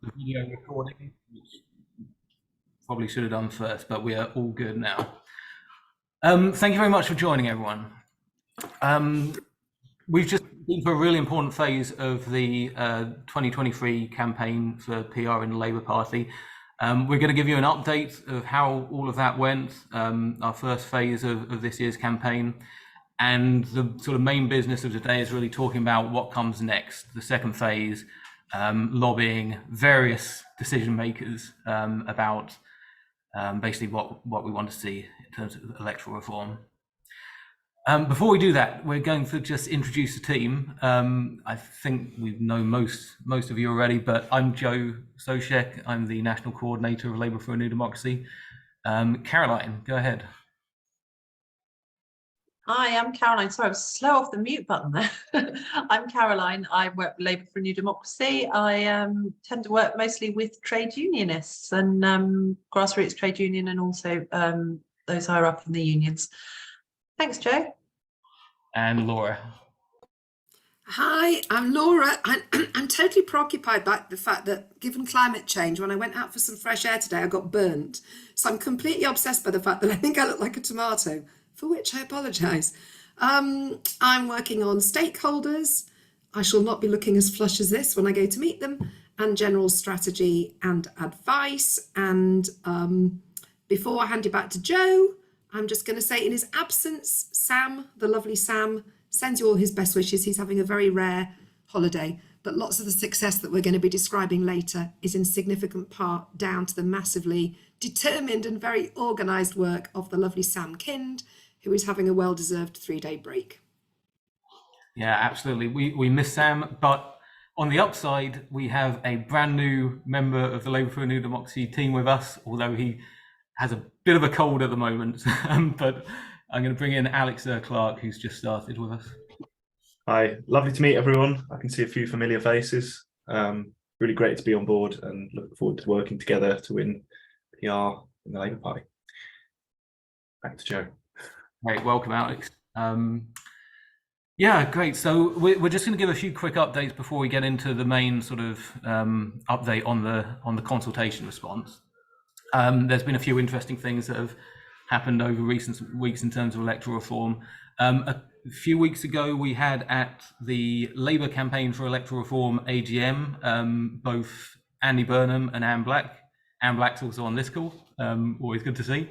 the video recording, which probably should have done first, but we are all good now. Thank you very much for joining, everyone. We've just been through a really important phase of the 2023 campaign for PR in the Labour Party. We're going to give you an update of how all of that went, our first phase of this year's campaign. And the sort of main business of today is really talking about what comes next, the second phase, lobbying various decision makers about basically what we want to see in terms of electoral reform. Before we do that, we're going to just introduce the team. I think we know most of you already, but I'm Joe Soshek. I'm the National Coordinator of Labour for a New Democracy. Caroline, go ahead. Hi, I'm Caroline. Sorry, I was slow off the mute button there. I'm Caroline. I work for Labour for a New Democracy. I tend to work mostly with trade unionists and grassroots trade union and also those higher up in the unions. Thanks, Joe. And Laura. Hi, I'm Laura. I'm totally preoccupied by the fact that given climate change, when I went out for some fresh air today, I got burnt. So I'm completely obsessed by the fact that I think I look like a tomato, for which I apologise. I'm working on stakeholders. I shall not be looking as flush as this when I go to meet them, and general strategy and advice. And before I hand you back to Joe, I'm just going to say in his absence, Sam, the lovely Sam, sends you all his best wishes. He's having a very rare holiday, but lots of the success that we're going to be describing later is in significant part down to the massively determined and very organised work of the lovely Sam Kind, who is having a well-deserved 3-day break. Yeah, absolutely. We miss Sam, but on the upside, we have a brand new member of the Labour for a New Democracy team with us, although he has a bit of a cold at the moment. But I'm going to bring in Alex Clark, who's just started with us. Hi, lovely to meet everyone. I can see a few familiar faces. Really great to be on board and looking forward to working together to win PR in the Labour Party. Back to Joe. Great, welcome, Alex. Yeah, great. So we're just going to give a few quick updates before we get into the main sort of update on the consultation response. There's been a few interesting things that have happened over recent weeks in terms of electoral reform. A few weeks ago, we had at the Labour Campaign for Electoral Reform AGM, both Andy Burnham and Anne Black. Anne Black's also on this call, always good to see.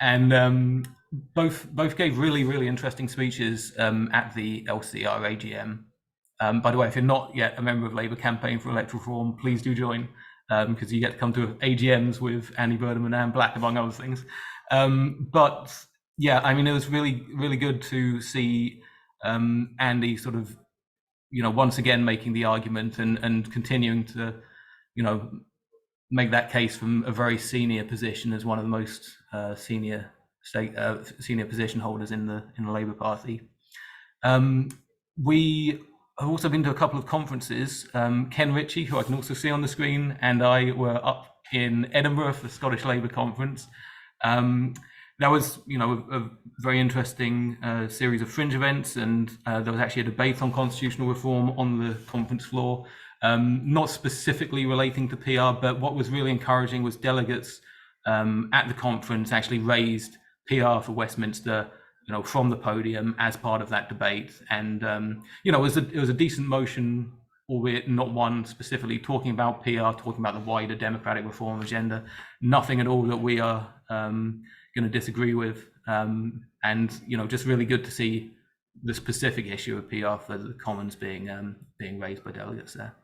And both gave really interesting speeches at the LCR AGM. By the way, if you're not yet a member of Labour Campaign for Electoral Reform, please do join, because you get to come to AGMs with Andy Burnham and Anne Black, among other things. But yeah, I mean, it was really good to see Andy sort of, once again making the argument and continuing to, make that case from a very senior position as one of the most senior position holders in the Labour Party. We have also been to a couple of conferences. Ken Ritchie, who I can also see on the screen, and I were up in Edinburgh for the Scottish Labour Conference. That was, a very interesting series of fringe events, and there was actually a debate on constitutional reform on the conference floor, not specifically relating to PR, but what was really encouraging was delegates at the conference actually raised PR for Westminster, from the podium as part of that debate, and it was a decent motion, albeit not one specifically talking about PR, talking about the wider democratic reform agenda. Nothing at all that we are going to disagree with, and just really good to see the specific issue of PR for the Commons being raised by delegates there.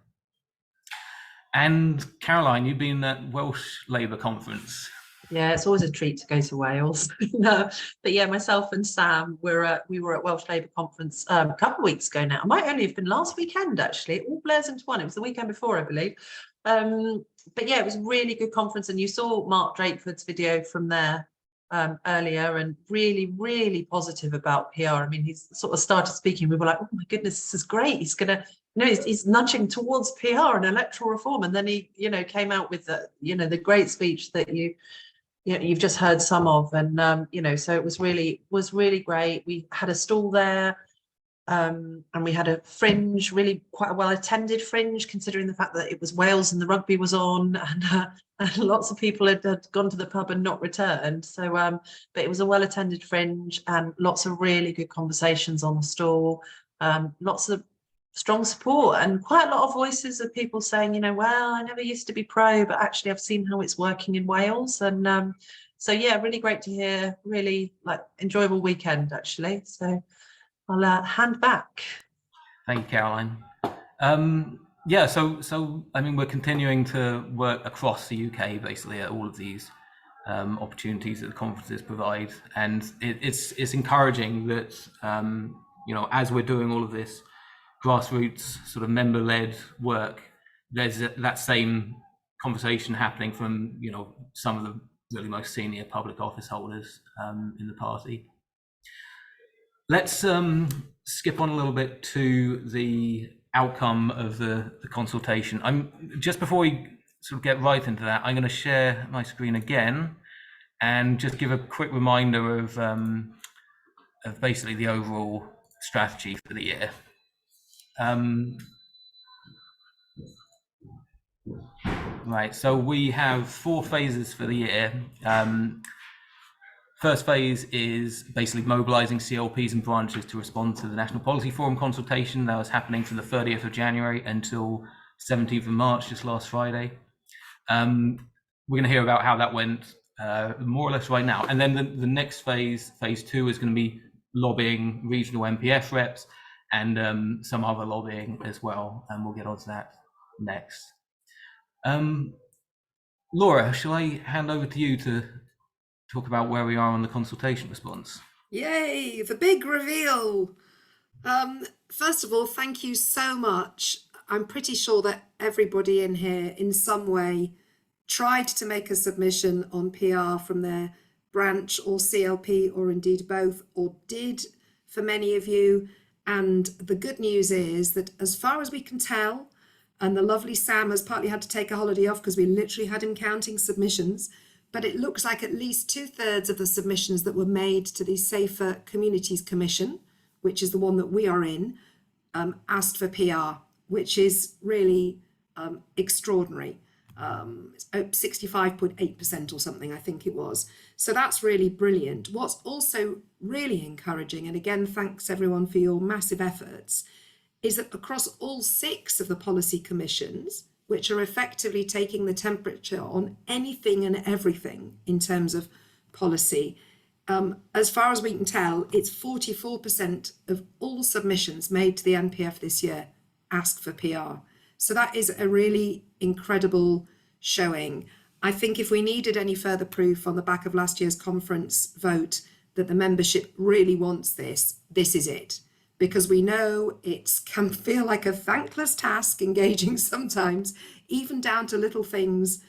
And Caroline, you've been at Welsh Labour conference. Yeah, it's always a treat to go to Wales. No, but yeah, myself and Sam, we were at Welsh Labour conference a couple of weeks ago now. It might only have been last weekend, actually. It all blurs into one. It was the weekend before, I believe. But yeah, it was a really good conference, and you saw Mark Drakeford's video from there earlier, and really positive about PR. I mean, he's sort of started speaking. We were like, oh my goodness, this is great. He's gonna, he's nudging towards PR and electoral reform, and then he, came out with the great speech that you've just heard some of, and so it was really great. We had a stall there. And we had a fringe, really quite a well-attended fringe, considering the fact that it was Wales and the rugby was on, and lots of people had gone to the pub and not returned. So, but it was a well-attended fringe, and lots of really good conversations on the stall, lots of strong support, and quite a lot of voices of people saying, you know, well, I never used to be pro, but actually I've seen how it's working in Wales. And so, yeah, really great to hear, really enjoyable weekend, actually. So I'll hand back. Thank you, Caroline. Yeah, so I mean, we're continuing to work across the UK, basically, at all of these opportunities that the conferences provide, and it's encouraging that you know, as we're doing all of this grassroots sort of member-led work, there's that same conversation happening from, you know, some of the really most senior public office holders in the party. Let's skip on a little bit to the outcome of the consultation. Just before we sort of get right into that, I'm going to share my screen again and just give a quick reminder of basically the overall strategy for the year. Right, so we have 4 phases for the year. First phase is basically mobilising CLPs and branches to respond to the National Policy Forum consultation that was happening from the 30th of January until 17th of March, just last Friday. We're going to hear about how that went more or less right now. And then the next phase, phase 2, is going to be lobbying regional MPF reps and some other lobbying as well. And we'll get on to that next. Laura, shall I hand over to you to talk about where we are on the consultation response? Yay, the big reveal. First of all, thank you so much. I'm pretty sure that everybody in here in some way tried to make a submission on PR from their branch or CLP, or indeed both, or did for many of you. And the good news is that as far as we can tell, and the lovely Sam has partly had to take a holiday off because we literally had him counting submissions, but it looks like at least 2/3 of the submissions that were made to the Safer Communities Commission, which is the one that we are in, asked for PR, which is really extraordinary. 65.8% or something, I think it was. So that's really brilliant. What's also really encouraging, and again, thanks everyone for your massive efforts, is that across all 6 of the policy commissions, which are effectively taking the temperature on anything and everything in terms of policy, as far as we can tell, it's 44% of all submissions made to the NPF this year ask for PR. So that is a really incredible showing. I think if we needed any further proof on the back of last year's conference vote that the membership really wants this, this is it. Because we know it can feel like a thankless task engaging sometimes, even down to little things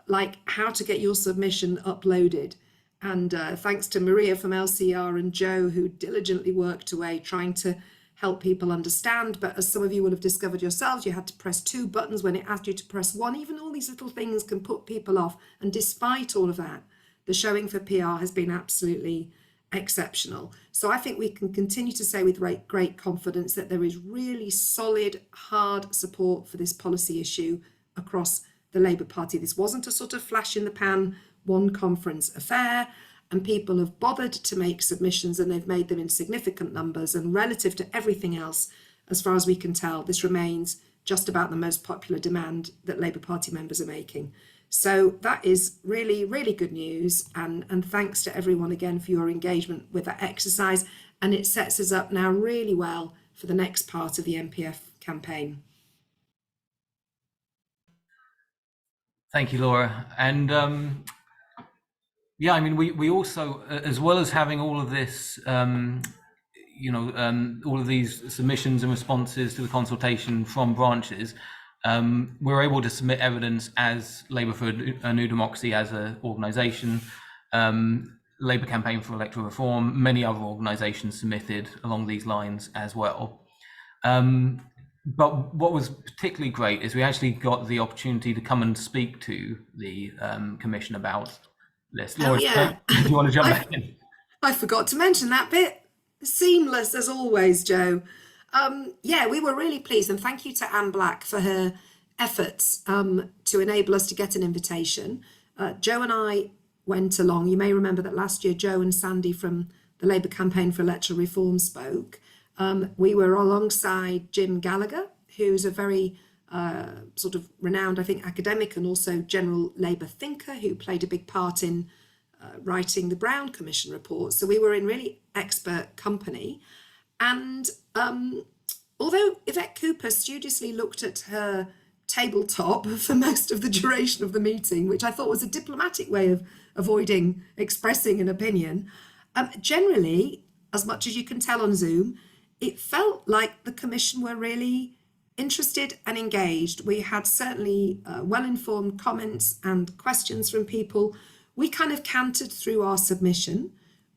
like how to get your submission uploaded. And thanks to Maria from LCR and Joe, who diligently worked away trying to help people understand. But as some of you will have discovered yourselves, you had to press 2 buttons when it asked you to press 1. Even all these little things can put people off. And despite all of that, the showing for PR has been absolutely exceptional. So I think we can continue to say with great confidence that there is really solid, hard support for this policy issue across the Labour Party. This wasn't a sort of flash in the pan, one conference affair, and people have bothered to make submissions, and they've made them in significant numbers, and relative to everything else, as far as we can tell, this remains just about the most popular demand that Labour Party members are making. So that is really, really good news, and thanks to everyone again for your engagement with that exercise, and it sets us up now really well for the next part of the NPF campaign. Thank you, Laura. And yeah, I mean, we also, as well as having all of this, you know, all of these submissions and responses to the consultation from branches, we're able to submit evidence as Labour for a New Democracy as an organisation, Labour Campaign for Electoral Reform, many other organisations submitted along these lines as well. But what was particularly great is we actually got the opportunity to come and speak to the Commission about this. Laura, yeah. do you want to jump back in? I forgot to mention that bit. Seamless as always, Joe. Yeah, we were really pleased, and thank you to Anne Black for her efforts to enable us to get an invitation. Joe and I went along. You may remember that last year Joe and Sandy from the Labour Campaign for Electoral Reform spoke. We were alongside Jim Gallagher, who's a very sort of renowned, I think, academic and also general Labour thinker who played a big part in writing the Brown Commission report. So we were in really expert company. And although Yvette Cooper studiously looked at her tabletop for most of the duration of the meeting, which I thought was a diplomatic way of avoiding expressing an opinion, generally, as much as you can tell on Zoom, it felt like the Commission were really interested and engaged. We had certainly well-informed comments and questions from people. We kind of cantered through our submission,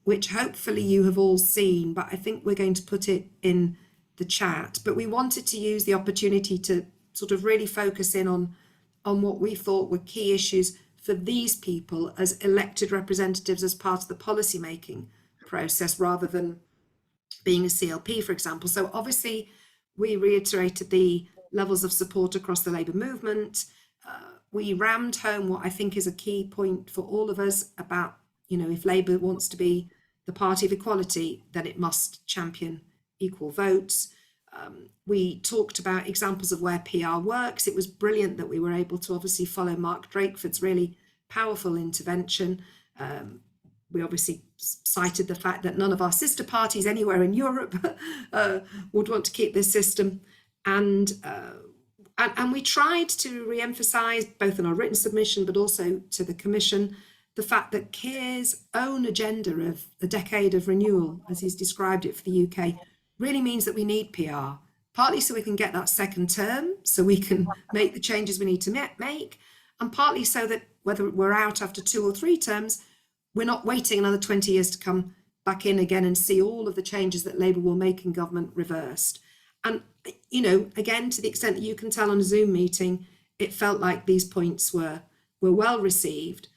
which hopefully you have all seen, but I think we're going to put it in the chat. But we wanted to use the opportunity to sort of really focus in on what we thought were key issues for these people as elected representatives as part of the policy making process, rather than being a CLP, for example. So obviously we reiterated the levels of support across the Labour movement. We rammed home what I think is a key point for all of us about, if Labour wants to be the party of equality, then it must champion equal votes. We talked about examples of where PR works. It was brilliant that we were able to obviously follow Mark Drakeford's really powerful intervention. We obviously cited the fact that none of our sister parties anywhere in Europe would want to keep this system. And we tried to re-emphasise, both in our written submission, but also to the Commission, the fact that Keir's own agenda of a decade of renewal, as he's described it for the UK, really means that we need PR, partly so we can get that second term, so we can make the changes we need to make, and partly so that whether we're out after 2 or 3 terms, we're not waiting another 20 years to come back in again and see all of the changes that Labour will make in government reversed. And, again, to the extent that you can tell on a Zoom meeting, it felt like these points were well received.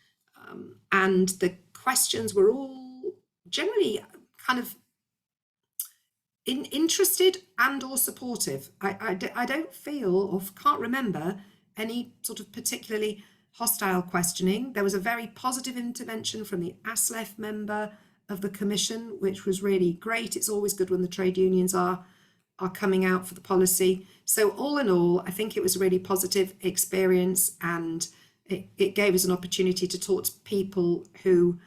And the questions were all generally kind of interested and or supportive. I don't feel or can't remember any sort of particularly hostile questioning. There was a very positive intervention from the ASLEF member of the Commission, which was really great. It's always good when the trade unions are coming out for the policy. So all in all, I think it was a really positive experience, and it gave us an opportunity to talk to people who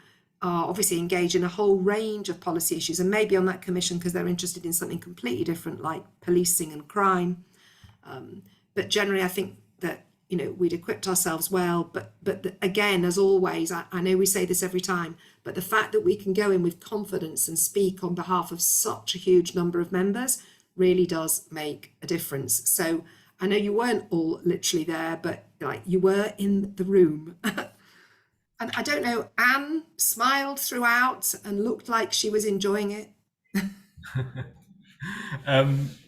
are obviously engaged in a whole range of policy issues, and maybe on that Commission because they're interested in something completely different like policing and crime. But generally, I think that we'd equipped ourselves well, but again, as always, I know we say this every time, but the fact that we can go in with confidence and speak on behalf of such a huge number of members really does make a difference. So I know you weren't all literally there, but you were in the room. And I don't know, Anne smiled throughout and looked like she was enjoying it.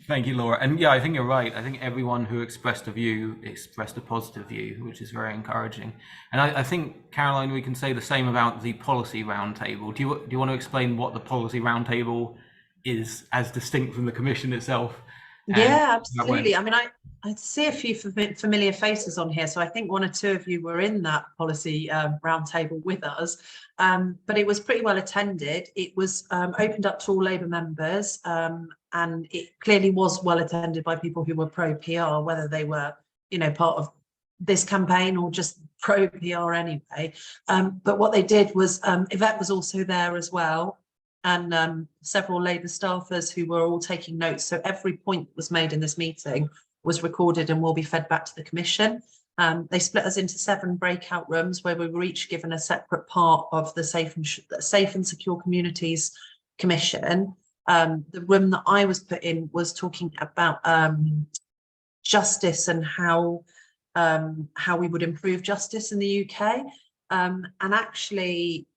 Thank you, Laura. And yeah, I think you're right. I think everyone who expressed a view expressed a positive view, which is very encouraging. And I think, Caroline, we can say the same about the policy roundtable. Do you want to explain what the policy roundtable is as distinct from the Commission itself? Yeah, absolutely. I mean, I see a few familiar faces on here, so I think 1 or 2 of you were in that policy roundtable with us, but it was pretty well attended. It was opened up to all Labour members, and it clearly was well attended by people who were pro-PR, whether they were, part of this campaign or just pro-PR anyway. But what they did was, Yvette was also there as well, and several Labour staffers who were all taking notes. So every point that was made in this meeting was recorded and will be fed back to the Commission. They split us into 7 breakout rooms where we were each given a separate part of the Safe and Secure Communities Commission. The room that I was put in was talking about justice and how we would improve justice in the UK. And actually,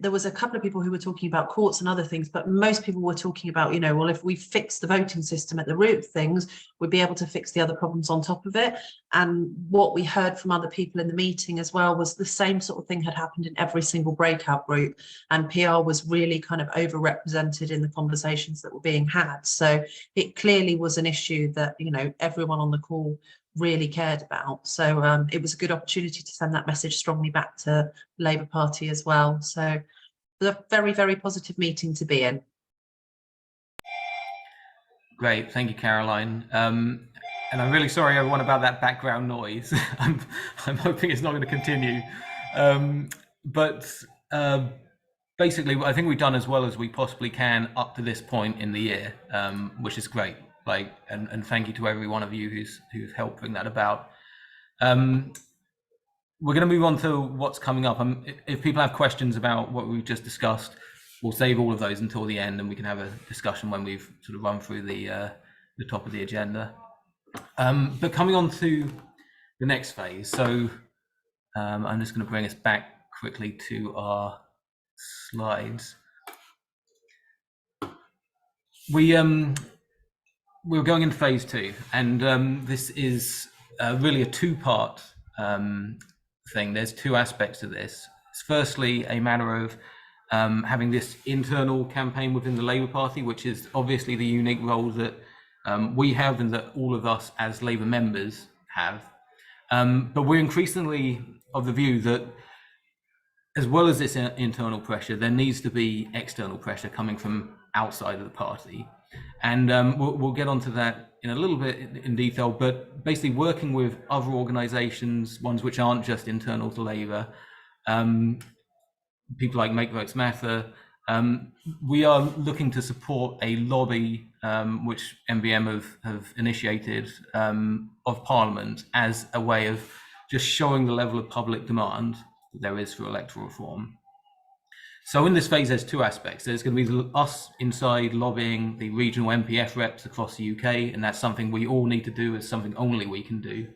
there was a couple of people who were talking about courts and other things, but most people were talking about, well, if we fix the voting system at the root of things, we'd be able to fix the other problems on top of it. And what we heard from other people in the meeting as well was the same sort of thing had happened in every single breakout group, and PR was really kind of overrepresented in the conversations that were being had. So it clearly was an issue that, everyone on the call really cared about. So it was a good opportunity to send that message strongly back to the Labour Party as well. So it was a very, very positive meeting to be in. Great, thank you, Caroline. And I'm really sorry, everyone, about that background noise. I'm hoping it's not going to continue. Basically, I think we've done as well as we possibly can up to this point in the year, which is great. And thank you to every one of you who's helped bring that about. We're going to move on to what's coming up. If people have questions about what we've just discussed, we'll save all of those until the end, and we can have a discussion when we've sort of run through the top of the agenda. But coming on to the next phase, so I'm just going to bring us back quickly to our slides. We're going into phase 2, and this is really a two-part thing. There's two aspects to this. It's firstly a matter of having this internal campaign within the Labour Party, which is obviously the unique role that we have and that all of us as Labour members have. But we're increasingly of the view that as well as this internal pressure, there needs to be external pressure coming from outside of the party. And we'll get onto that in a little bit in detail, but basically working with other organisations, ones which aren't just internal to Labour, people like Make Votes Matter, we are looking to support a lobby which MVM have initiated of Parliament as a way of just showing the level of public demand that there is for electoral reform. So in this phase, there's two aspects. There's going to be us inside lobbying the regional MPF reps across the UK, and that's something we all need to do, it's something only we can do.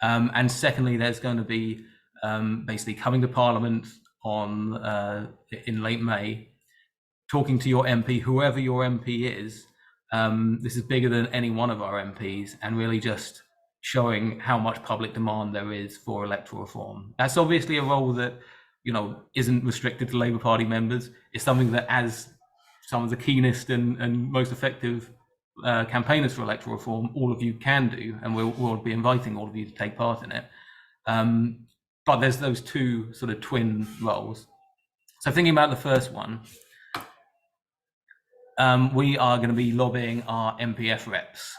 And secondly, there's going to be basically coming to Parliament in late May, talking to your MP, whoever your MP is. This is bigger than any one of our MPs, and really just showing how much public demand there is for electoral reform. That's obviously a role that isn't restricted to Labour Party members. It's something that, as some of the keenest and most effective campaigners for electoral reform, all of you can do, and we'll be inviting all of you to take part in it. But there's those two sort of twin roles. So thinking about the first one, we are going to be lobbying our MPF reps.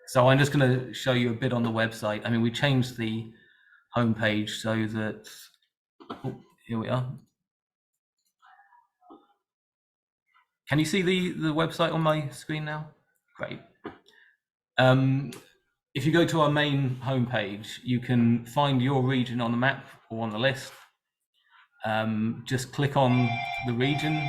So I'm just going to show you a bit on the website. I mean, we changed the homepage so that, oh, here we are. Can you see the website on my screen now? Great. If you go to our main homepage, you can find your region on the map or on the list. Just click on the region,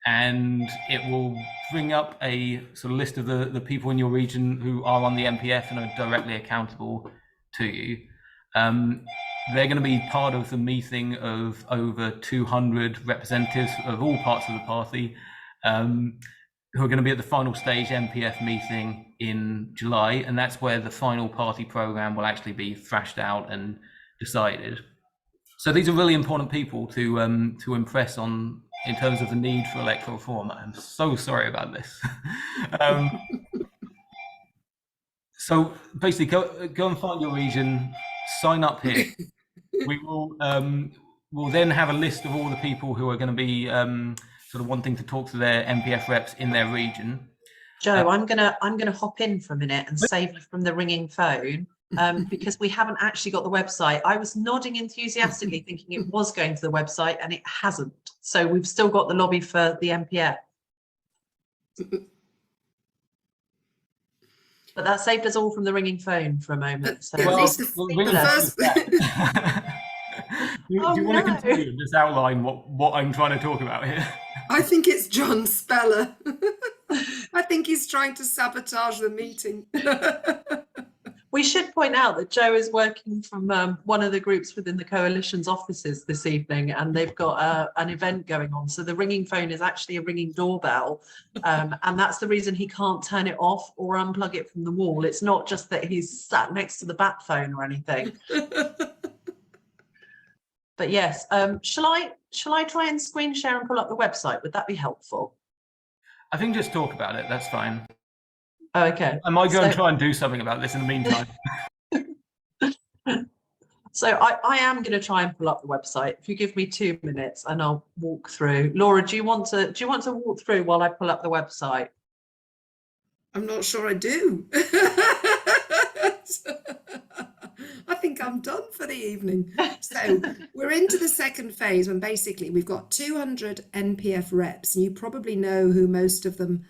and it will bring up a sort of list of the people in your region who are on the MPF and are directly accountable to you. They're going to be part of the meeting of over 200 representatives of all parts of the party, who are going to be at the final stage MPF meeting in July, and that's where the final party programme will actually be thrashed out and decided. So these are really important people to impress on in terms of the need for electoral reform. I'm so sorry about this. So basically, go and find your region, sign up here. We will we'll then have a list of all the people who are going to be sort of wanting to talk to their MPF reps in their region. Joe, I'm gonna hop in for a minute and save you from the ringing phone, because we haven't actually got the website. I was nodding enthusiastically thinking it was going to the website, and it hasn't. So we've still got the lobby for the MPF. But that saved us all from the ringing phone for a moment. So. At least the first. Do you want to continue and just outline what I'm trying to talk about here? I think it's John Speller. I think he's trying to sabotage the meeting. We should point out that Joe is working from one of the groups within the coalition's offices this evening, and they've got an event going on. So the ringing phone is actually a ringing doorbell, and that's the reason he can't turn it off or unplug it from the wall. It's not just that he's sat next to the bat phone or anything. But yes, shall I try and screen share and pull up the website? Would that be helpful? I think just talk about it. That's fine. Oh, okay. I might go and try and do something about this in the meantime. So I am going to try and pull up the website. If you give me 2 minutes, and I'll walk through. Laura, do you want to walk through while I pull up the website? I'm not sure I do. I think I'm done for the evening. So we're into the second phase when basically we've got 200 NPF reps, and you probably know who most of them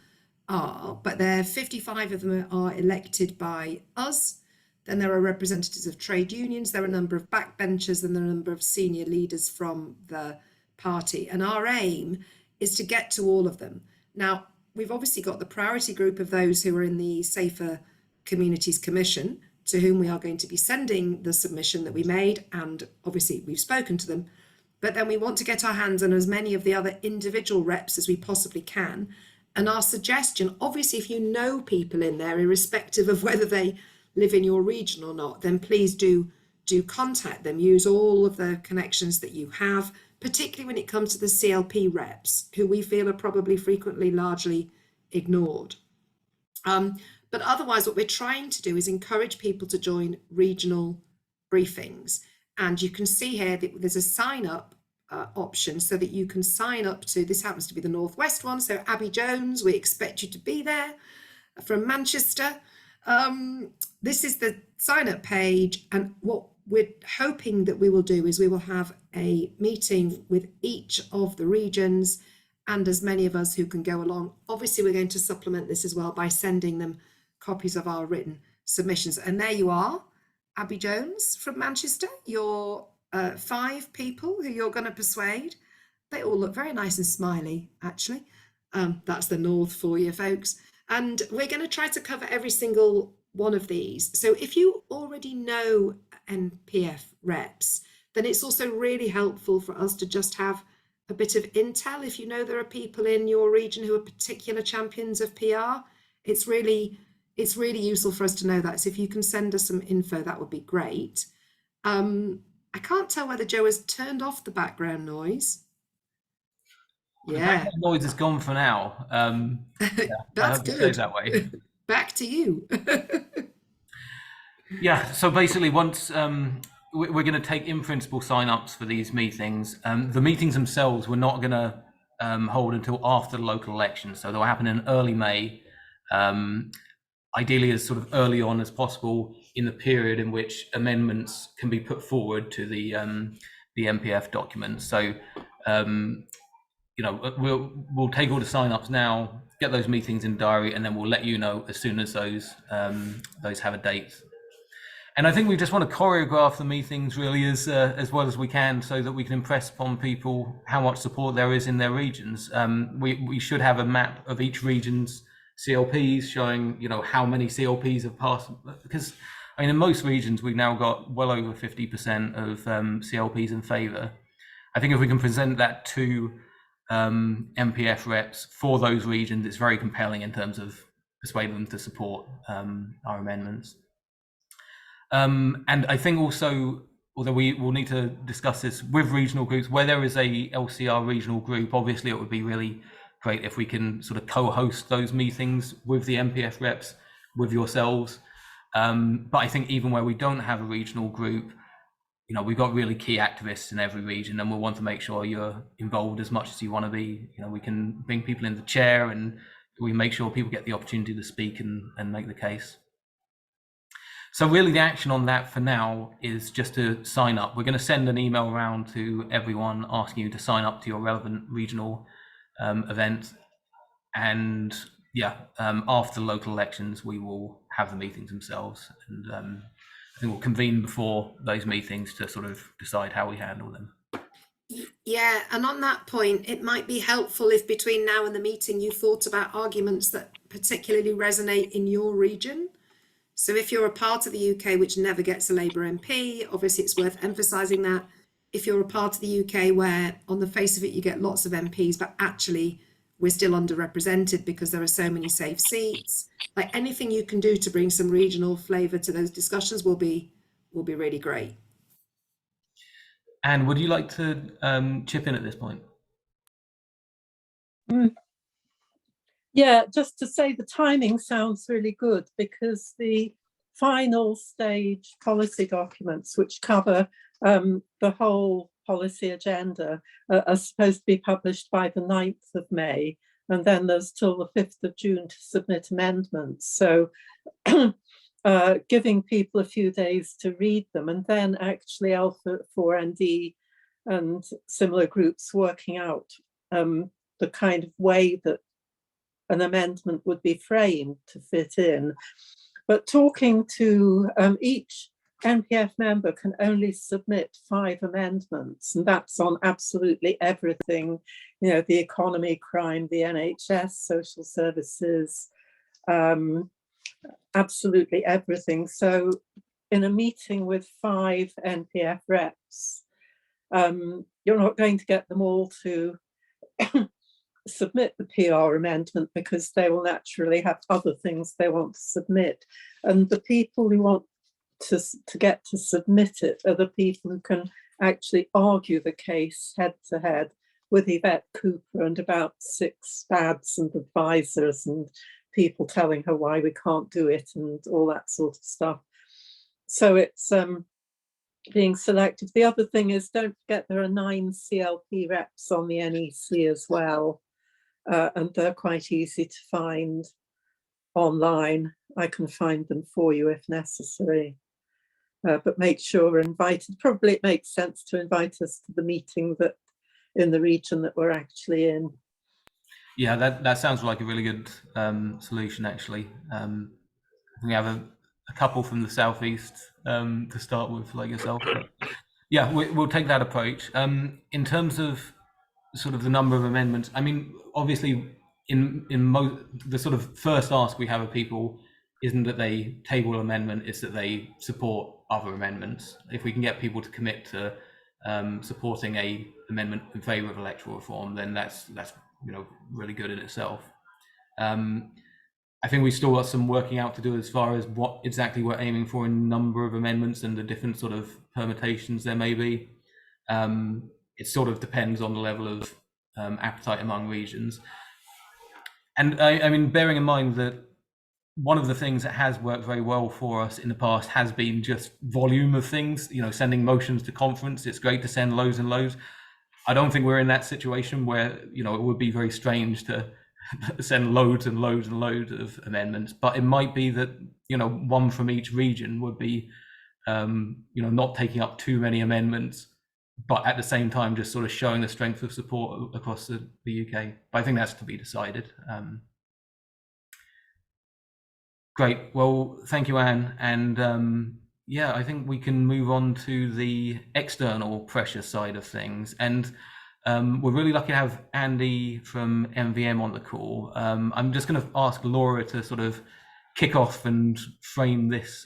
are, but 55 of them are elected by us. Then there are representatives of trade unions, there are a number of backbenchers, and there are a number of senior leaders from the party. And our aim is to get to all of them. Now, we've obviously got the priority group of those who are in the Safer Communities Commission, to whom we are going to be sending the submission that we made, and obviously we've spoken to them. But then we want to get our hands on as many of the other individual reps as we possibly can. And our suggestion, obviously, if you know people in there, irrespective of whether they live in your region or not, then please do contact them. Use all of the connections that you have, particularly when it comes to the CLP reps, who we feel are probably frequently largely ignored. But otherwise, what we're trying to do is encourage people to join regional briefings. And you can see here that there's a sign up option so that you can sign up to, this happens to be the Northwest one. So Abby Jones, we expect you to be there from Manchester. This is the sign up page. And what we're hoping that we will do is we will have a meeting with each of the regions and as many of us who can go along. Obviously, we're going to supplement this as well by sending them copies of our written submissions. And there you are, Abby Jones from Manchester, your 5 people who you're going to persuade. They all look very nice and smiley, actually. That's the North for you, folks. And we're going to try to cover every single one of these. So if you already know NPF reps, then it's also really helpful for us to just have a bit of intel. If you know there are people in your region who are particular champions of PR, it's really useful for us to know that. So if you can send us some info, that would be great. I can't tell whether Joe has turned off the background noise. The Yeah, background noise is gone for now. that's I hope it stays good. that way. Back to you. Yeah, so basically once we're going to take in principle sign-ups for these meetings. The meetings themselves we're not going to hold until after the local elections, so they'll happen in early May, ideally as sort of early on as possible in the period in which amendments can be put forward to the NPF documents. So you know, we'll take all the sign-ups now, get those meetings in diary, and then we'll let you know as soon as those have a date. And I think we just want to choreograph the meetings really as well as we can, so that we can impress upon people how much support there is in their regions. We should have a map of each region's CLPs showing, you know, how many CLPs have passed, because I mean, in most regions we've now got well over 50% of CLPs in favour. I think if we can present that to NPF reps for those regions, it's very compelling in terms of persuading them to support our amendments. And I think also, although we will need to discuss this with regional groups, where there is a LCR regional group, obviously it would be really great if we can sort of co-host those meetings with the NPF reps, with yourselves. But I think even where we don't have a regional group, you know, we've got really key activists in every region, and we'll want to make sure you're involved as much as you want to be. You know, we can bring people in the chair, and we make sure people get the opportunity to speak and make the case. So really the action on that for now is just to sign up. We're going to send an email around to everyone asking you to sign up to your relevant regional event. And yeah, after the local elections, we will have the meetings themselves. And I think we'll convene before those meetings to sort of decide how we handle them. Yeah, and on that point, it might be helpful if between now and the meeting you thought about arguments that particularly resonate in your region. So if you're a part of the UK which never gets a Labour MP, obviously it's worth emphasising that. If you're a part of the UK where on the face of it you get lots of MPs, but actually we're still underrepresented because there are so many safe seats, like anything you can do to bring some regional flavour to those discussions will be really great. Anne, would you like to chip in at this point? Yeah, just to say the timing sounds really good, because the final stage policy documents, which cover the whole policy agenda, are supposed to be published by the 9th of May, and then there's till the 5th of June to submit amendments. So giving people a few days to read them, and then actually Alpha 4ND and similar groups working out the kind of way that an amendment would be framed to fit in. But talking to each NPF member can only submit 5 amendments, and that's on absolutely everything, you know, the economy, crime, the NHS, social services, absolutely everything. So in a meeting with 5 NPF reps, you're not going to get them all to submit the PR amendment, because they will naturally have other things they want to submit. And the people who want to get to submit it are the people who can actually argue the case head to head with Yvette Cooper and about 6 SPADs and advisors and people telling her why we can't do it and all that sort of stuff. So it's being selected. The other thing is, don't forget there are 9 CLP reps on the NEC as well, and they're quite easy to find online. I can find them for you if necessary, but make sure we're invited. Probably it makes sense to invite us to the meeting that in the region that we're actually in. Yeah, that sounds like a really good solution, actually. We have a couple from the southeast to start with, like yourself. But yeah, we'll take that approach. In terms of sort of the number of amendments, I mean, obviously, in the sort of first ask we have of people isn't that they table an amendment; it's that they support other amendments. If we can get people to commit to supporting a amendment in favour of electoral reform, then that's you know, really good in itself. I think we still got some working out to do as far as what exactly we're aiming for in number of amendments and the different sort of permutations there may be. It sort of depends on the level of appetite among regions. And I mean, bearing in mind that one of the things that has worked very well for us in the past has been just volume of things, you know, sending motions to conference. It's great to send loads and loads. I don't think we're in that situation where, you know, it would be very strange to send loads and loads and loads of amendments, but it might be that, you know, one from each region would be, you know, not taking up too many amendments, but at the same time just sort of showing the strength of support across the UK. But I think that's to be decided. Great. Well, thank you, Anne. And yeah, I think we can move on to the external pressure side of things. And we're really lucky to have Andy from MVM on the call. I'm just going to ask Laura to sort of kick off and frame this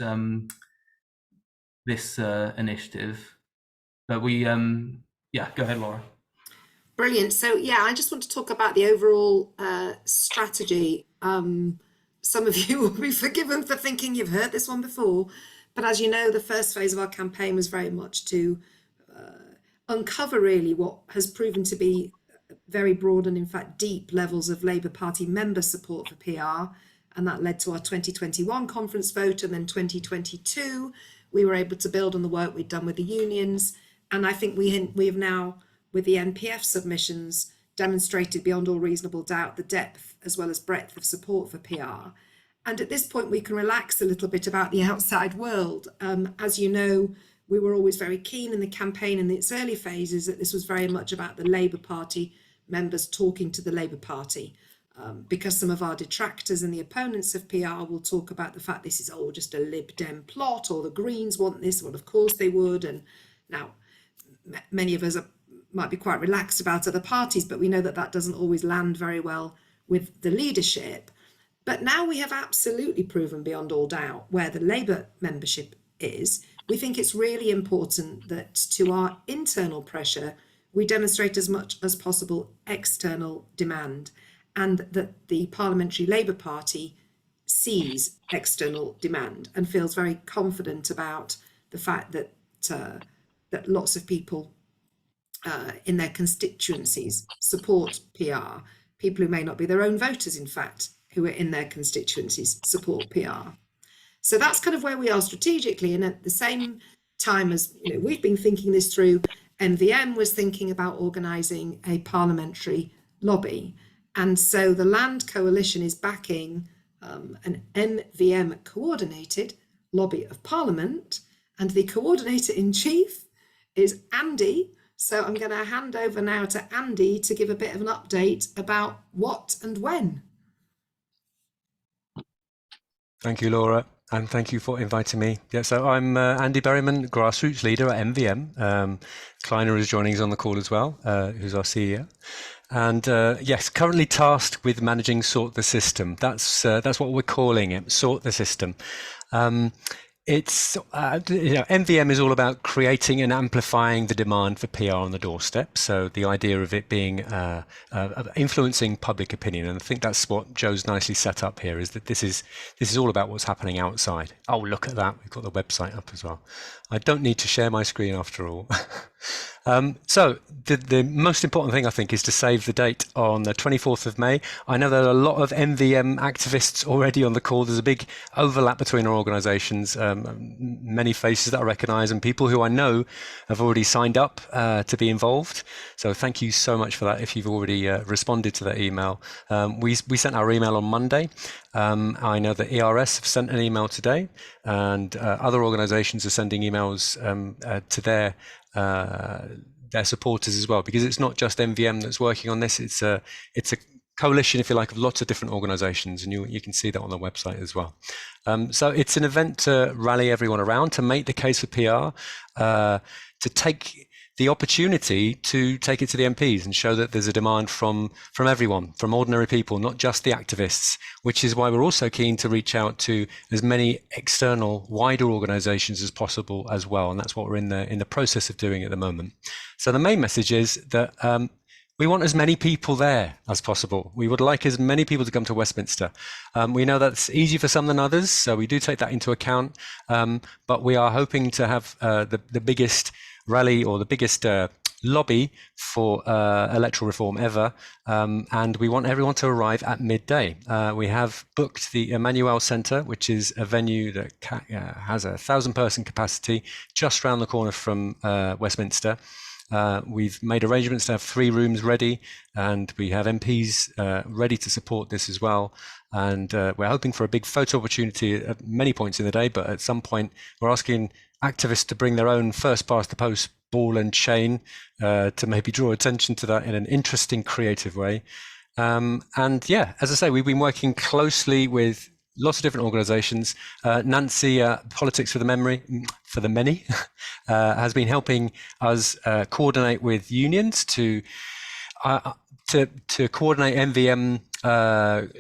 initiative. But we, yeah, go ahead, Laura. Brilliant. So yeah, I just want to talk about the overall strategy. Some of you will be forgiven for thinking you've heard this one before, but as you know, the first phase of our campaign was very much to uncover really what has proven to be very broad and in fact deep levels of Labour Party member support for PR, and that led to our 2021 conference vote, and then 2022 we were able to build on the work we'd done with the unions, and I think we have now, with the NPF submissions, demonstrated beyond all reasonable doubt the depth as well as breadth of support for PR. And at this point we can relax a little bit about the outside world. As you know, we were always very keen in the campaign in its early phases that this was very much about the Labour Party members talking to the Labour Party, because some of our detractors and the opponents of PR will talk about the fact this is all just a Lib Dem plot, or the Greens want this, well of course they would. And now many of us might be quite relaxed about other parties, but we know that that doesn't always land very well with the leadership. But now we have absolutely proven beyond all doubt where the Labour membership is. We think it's really important that to our internal pressure, we demonstrate as much as possible external demand, and that the Parliamentary Labour Party sees external demand and feels very confident about the fact that that lots of people in their constituencies support PR. People who may not be their own voters, in fact, who are in their constituencies support PR. So that's kind of where we are strategically. And at the same time as we've been thinking this through, MVM was thinking about organising a parliamentary lobby. And so the Land Coalition is backing an MVM coordinated lobby of Parliament, and the coordinator in chief is Andy. So I'm going to hand over now to Andy to give a bit of an update about what and when. Thank you, Laura, and thank you for inviting me. Yeah, so I'm Andy Berryman, grassroots leader at MVM. Kleiner is joining us on the call as well, who's our CEO. And yes, currently tasked with managing Sort the System. That's what we're calling it, Sort the System. It's MVM is all about creating and amplifying the demand for PR on the doorstep. So the idea of it being influencing public opinion, and I think that's what Joe's nicely set up here. Is that this is all about what's happening outside. Oh, look at that! We've got the website up as well. I don't need to share my screen after all. So the most important thing I think is to save the date on the 24th of May. I know there are a lot of MVM activists already on the call. There's a big overlap between our organisations, many faces that I recognise and people who I know have already signed up to be involved. So thank you so much for that if you've already responded to that email. We sent our email on Monday. I know that ERS have sent an email today, and other organisations are sending emails to their supporters as well, because it's not just MVM that's working on this. It's a coalition, if you like, of lots of different organisations, and you can see that on the website as well. So it's an event to rally everyone around, to make the case for PR, to take the opportunity to take it to the MPs and show that there's a demand from everyone, from ordinary people, not just the activists, which is why we're also keen to reach out to as many external, wider organisations as possible as well. And that's what we're in the process of doing at the moment. So the main message is that we want as many people there as possible. We would like as many people to come to Westminster. We know that's easier for some than others, so we do take that into account. But we are hoping to have the biggest rally or the biggest lobby for electoral reform ever, and we want everyone to arrive at midday. We have booked the Emmanuel Centre, which is a venue that has 1,000-person capacity just around the corner from Westminster. We've made arrangements to have 3 rooms ready, and we have MPs ready to support this as well. And we're hoping for a big photo opportunity at many points in the day, but at some point we're asking activists to bring their own first past the post ball and chain to maybe draw attention to that in an interesting, creative way. And yeah, as I say, we've been working closely with lots of different organisations. Nancy, Politics for the Many, has been helping us coordinate with unions to coordinate MVM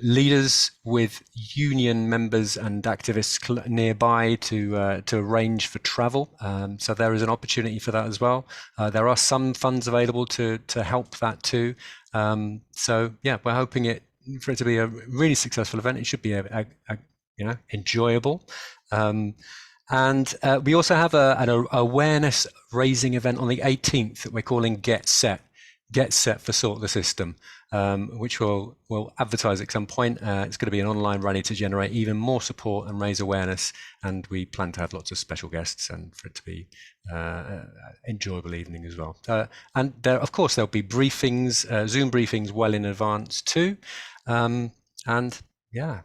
leaders with union members and activists nearby to arrange for travel. So there is an opportunity for that as well. There are some funds available to help that too. So yeah, we're hoping for it to be a really successful event. It should be enjoyable. And we also have an awareness raising event on the 18th that we're calling Get Set for Sort the System, which we'll advertise at some point. It's going to be an online rally to generate even more support and raise awareness, and we plan to have lots of special guests and for it to be enjoyable evening as well. And there, of course, there'll be briefings, Zoom briefings well in advance too. And yeah,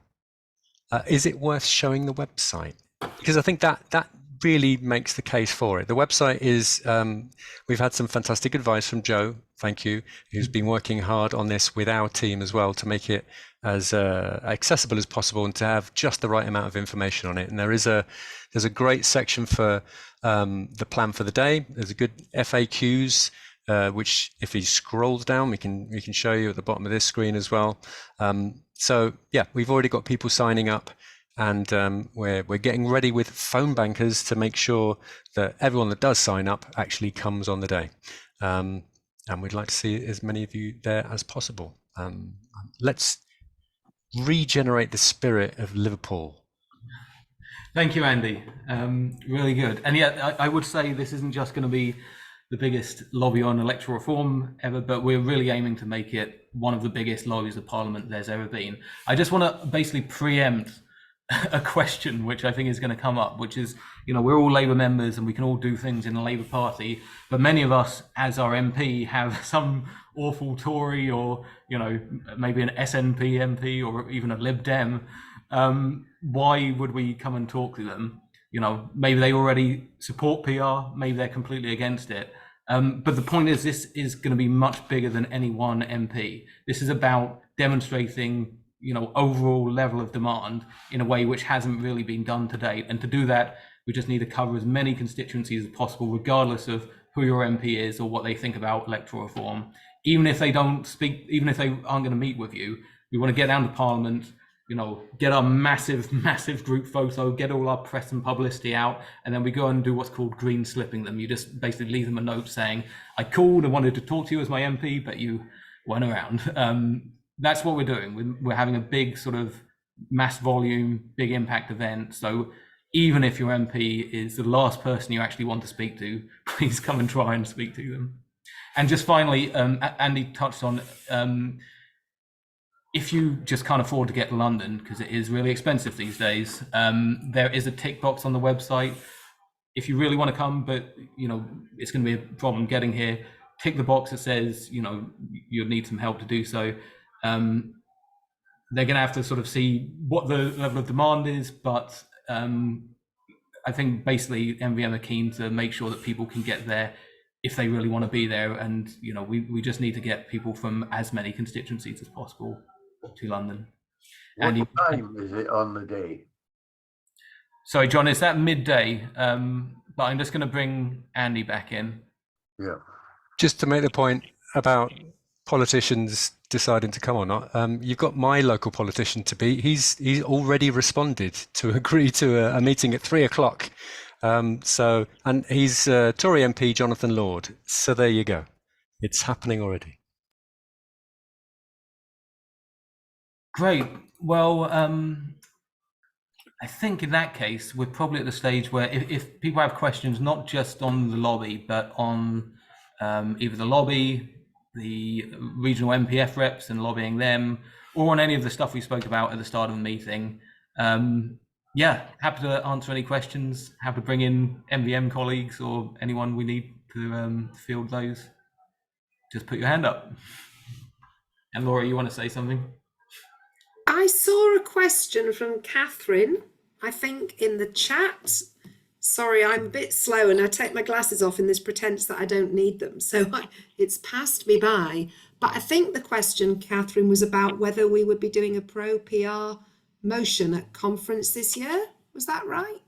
is it worth showing the website? Because I think that really makes the case for it. The website is, we've had some fantastic advice from Joe, thank you, who's been working hard on this with our team as well to make it as accessible as possible and to have just the right amount of information on it. And there's a great section for the plan for the day. There's a good FAQs which if he scrolls down, we can show you at the bottom of this screen as well. So yeah, we've already got people signing up, and we're getting ready with phone bankers to make sure that everyone that does sign up actually comes on the day. And we'd like to see as many of you there as possible. Let's regenerate the spirit of Liverpool. Thank you, Andy. Really good. And yeah, I would say this isn't just going to be the biggest lobby on electoral reform ever, but we're really aiming to make it one of the biggest lobbies of Parliament there's ever been. I just want to basically preempt a question which I think is going to come up, which is, you know, we're all Labour members and we can all do things in the Labour Party, but many of us as our MP have some awful Tory or, you know, maybe an SNP MP or even a Lib Dem. Why would we come and talk to them? You know, maybe they already support PR, maybe they're completely against it. But the point is, this is going to be much bigger than any one MP. This is about demonstrating, you know, overall level of demand in a way which hasn't really been done to date. And to do that, we just need to cover as many constituencies as possible, regardless of who your MP is or what they think about electoral reform. Even if they don't speak, even if they aren't going to meet with you, we want to get down to Parliament, you know, get our massive group photo, get all our press and publicity out, and then we go and do what's called green slipping them. You just basically leave them a note saying, I called and wanted to talk to you as my MP, but you weren't around. That's what we're doing. We're having a big sort of mass volume, big impact event. So even if your MP is the last person you actually want to speak to, please come and try and speak to them. And just finally, Andy touched on, if you just can't afford to get to London, because it is really expensive these days, there is a tick box on the website. If you really want to come, but you know it's going to be a problem getting here, tick the box that says, you know, you'll need some help to do so. They're going to have to sort of see what the level of demand is, but I think basically MVM are keen to make sure that people can get there if they really want to be there. And you know, we just need to get people from as many constituencies as possible to London. What time is it on the day? Sorry, John, is that midday? But I'm just going to bring Andy back in. Yeah. Just to make the point about politicians deciding to come or not, you've got my local politician to be. He's already responded to agree to a meeting at 3 o'clock. So, and he's Tory MP Jonathan Lord. So there you go. It's happening already. Great. Well, I think in that case, we're probably at the stage where if people have questions, not just on the lobby, but on either the lobby, the regional MPF reps and lobbying them, or on any of the stuff we spoke about at the start of the meeting, yeah, happy to answer any questions, happy to bring in MVM colleagues or anyone we need to field those. Just put your hand up. And Laura, you want to say something? I saw a question from Catherine, I think in the chat. Sorry, I'm a bit slow and I take my glasses off in this pretense that I don't need them. So it's passed me by. But I think the question, Catherine, was about whether we would be doing a pro-PR motion at conference this year. Was that right?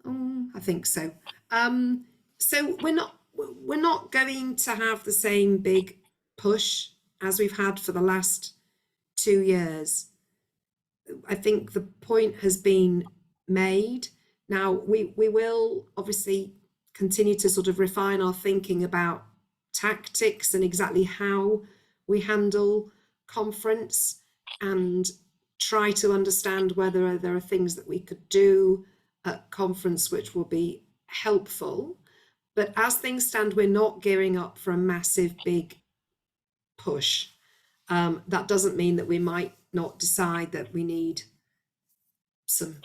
I think so. So we're not going to have the same big push as we've had for the last 2 years. I think the point has been made. Now we will obviously continue to sort of refine our thinking about tactics and exactly how we handle conference and try to understand whether there are things that we could do at conference which will be helpful. But as things stand, we're not gearing up for a massive big push. That doesn't mean that we might not decide that we need some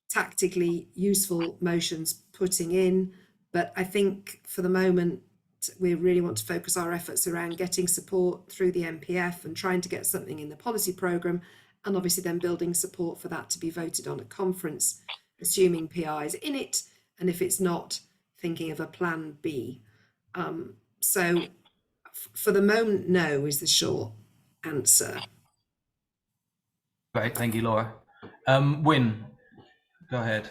tactically useful motions putting in, but I think for the moment we really want to focus our efforts around getting support through the MPF and trying to get something in the policy programme, and obviously then building support for that to be voted on at conference, assuming PI is in it, and if it's not, thinking of a plan B. So for the moment, no is the short answer. Great, thank you, Laura. Wyn, go ahead.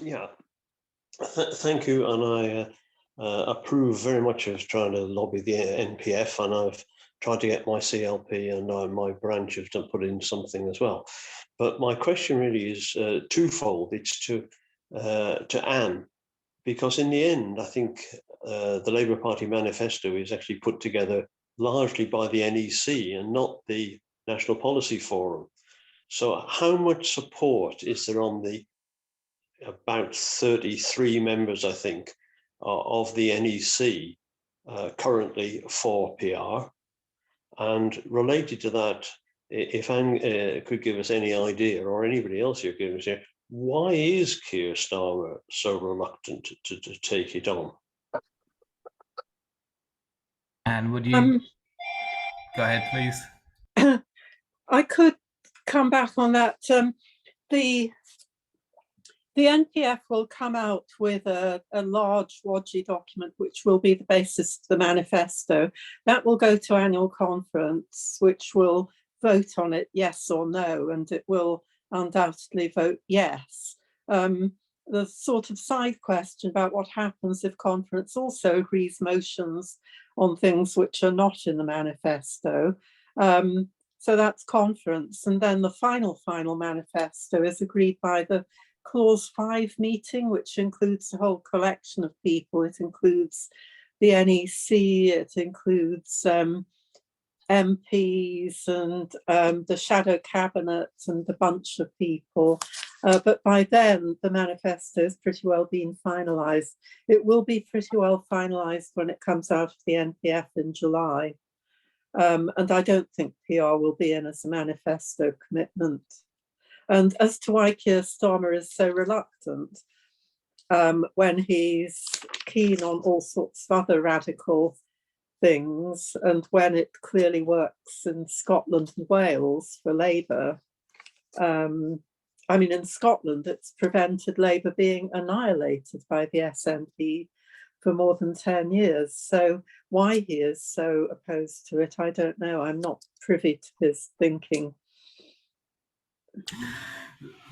Yeah, thank you. And I approve very much of trying to lobby the NPF, and I've tried to get my CLP and my branch have to put in something as well. But my question really is twofold. It's to Anne, because in the end, I think the Labour Party manifesto is actually put together largely by the NEC and not the National Policy Forum. So how much support is there on the about 33 members, I think, of the NEC currently for PR? And related to that, if Anne could give us any idea, or anybody else here could give us, why is Keir Starmer so reluctant to take it on? And would you go ahead, please? I could come back on that. The NPF will come out with a large WADGI document, which will be the basis of the manifesto. That will go to annual conference, which will vote on it, yes or no, and it will undoubtedly vote yes. The sort of side question about what happens if conference also agrees motions on things which are not in the manifesto. So that's conference. And then the final manifesto is agreed by the Clause 5 meeting, which includes a whole collection of people. It includes the NEC, it includes MPs and the shadow cabinet and a bunch of people. But by then, the manifesto has pretty well been finalised. It will be pretty well finalised when it comes out of the NPF in July. And I don't think PR will be in as a manifesto commitment. And as to why Keir Starmer is so reluctant, when he's keen on all sorts of other radical things, and when it clearly works in Scotland and Wales for Labour. I mean, in Scotland, it's prevented Labour being annihilated by the SNP for more than 10 years. So why he is so opposed to it, I don't know. I'm not privy to his thinking.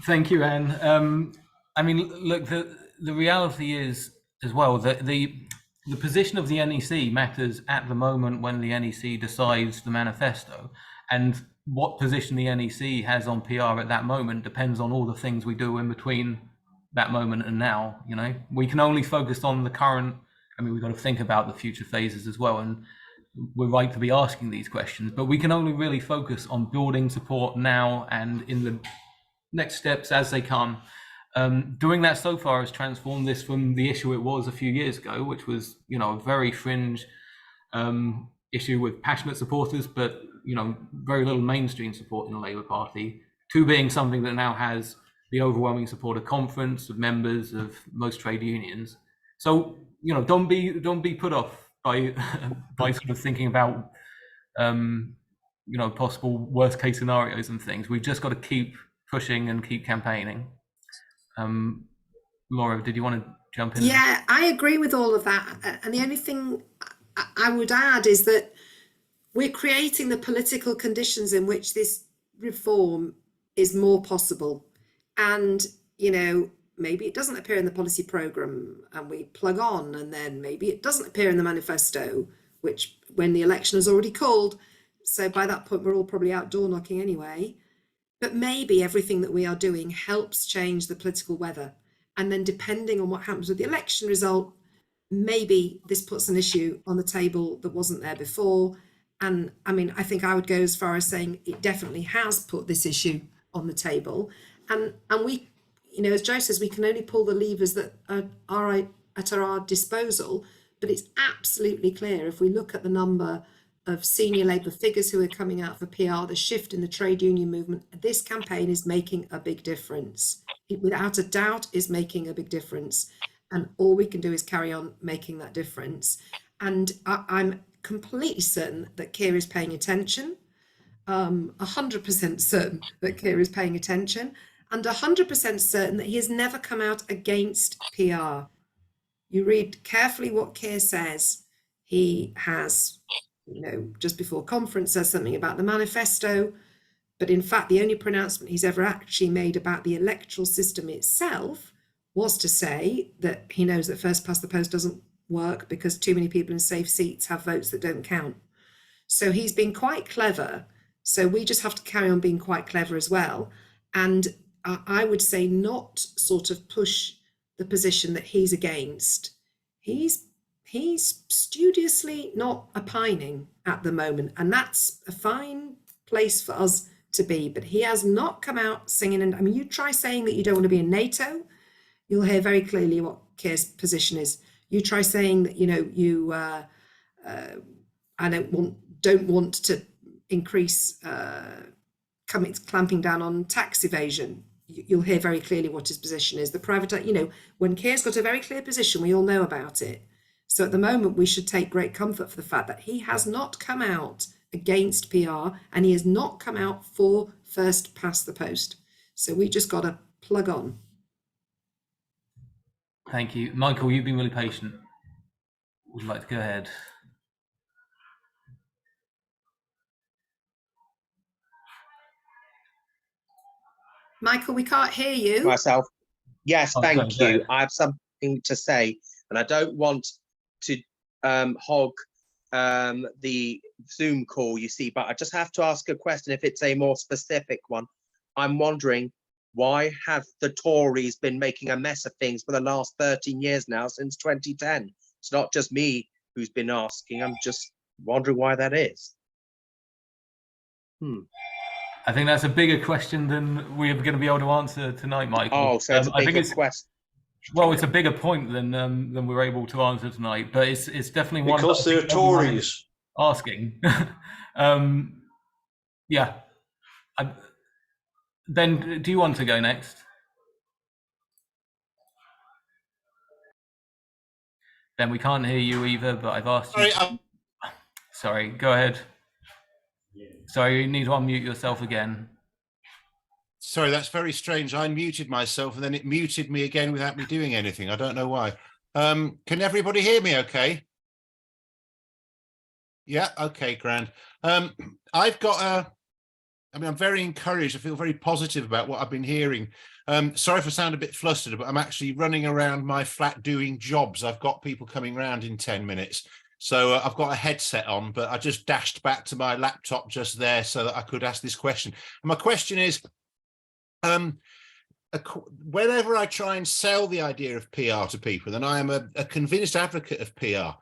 Thank you, Anne. I mean, look, the reality is as well that the position of the NEC matters at the moment when the NEC decides the manifesto, and what position the NEC has on PR at that moment depends on all the things we do in between that moment and now. You know, we can only focus on the current. I mean, we've got to think about the future phases as well, and we're right to be asking these questions, but we can only really focus on building support now and in the next steps as they come. Doing that so far has transformed this from the issue it was a few years ago, which was, you know, a very fringe issue with passionate supporters, but, you know, very little mainstream support in the Labour Party, to being something that now has the overwhelming support of conference, of members, of most trade unions. So, you know, don't be put off by sort of thinking about you know, possible worst case scenarios and things. We've just got to keep pushing and keep campaigning. Laura, did you want to jump in? Yeah, I agree with all of that. And the only thing I would add is that we're creating the political conditions in which this reform is more possible. And, you know, maybe it doesn't appear in the policy programme and we plug on, and then maybe it doesn't appear in the manifesto, which when the election is already called. So by that point, we're all probably out door knocking anyway. But maybe everything that we are doing helps change the political weather. And then depending on what happens with the election result, maybe this puts an issue on the table that wasn't there before. And I mean, I think I would go as far as saying it definitely has put this issue on the table. And we, you know, as Joe says, we can only pull the levers that are at our disposal. But it's absolutely clear if we look at the number of senior Labour figures who are coming out for PR, the shift in the trade union movement, this campaign is making a big difference. It, without a doubt, is making a big difference. And all we can do is carry on making that difference. And I'm completely certain that Keir is paying attention, 100% certain that Keir is paying attention, and 100% certain that he has never come out against PR. You read carefully what Keir says. He has, you know, just before conference says something about the manifesto, but in fact, the only pronouncement he's ever actually made about the electoral system itself was to say that he knows that first past the post doesn't work because too many people in safe seats have votes that don't count. So he's been quite clever. So we just have to carry on being quite clever as well. And I would say not sort of push the position that he's against. He's studiously not opining at the moment, and that's a fine place for us to be. But he has not come out singing. And I mean, you try saying that you don't want to be in NATO, you'll hear very clearly what Keir's position is. You try saying that, you know, you I don't want to increase clamping down on tax evasion. You'll hear very clearly what his position is. The private, you know, when Keir's got a very clear position, we all know about it. So at the moment, we should take great comfort for the fact that he has not come out against PR and he has not come out for first past the post. So we just got to plug on. Thank you. Michael, you've been really patient. Would you like to go ahead? Michael, we can't hear you. Myself. Yes, Oh, thank sorry, you. I have something to say, and I don't want to hog the Zoom call, you see, but I just have to ask a question if it's a more specific one. I'm wondering, why have the Tories been making a mess of things for the last 13 years now, since 2010? It's not just me who's been asking. I'm just wondering why that is. I think that's a bigger question than we're going to be able to answer tonight, Michael. Oh, so it's a I think bigger question. Well, it's a bigger point than we're able to answer tonight, but it's definitely one Because that I they're think everyone Tories. is asking. Yeah. Ben, do you want to go next? Ben, we can't hear you either, but I've asked you. Sorry, go ahead. Sorry, you need to unmute yourself again. Sorry, that's very strange. I muted myself and then it muted me again without me doing anything. I don't know why. Can everybody hear me okay? Yeah, okay, grand. I've got I'm very encouraged. I feel very positive about what I've been hearing. Sorry if I sound a bit flustered, but I'm actually running around my flat doing jobs. I've got people coming round in 10 minutes. So I've got a headset on, but I just dashed back to my laptop just there so that I could ask this question. And my question is, whenever I try and sell the idea of PR to people, and I am a convinced advocate of PR,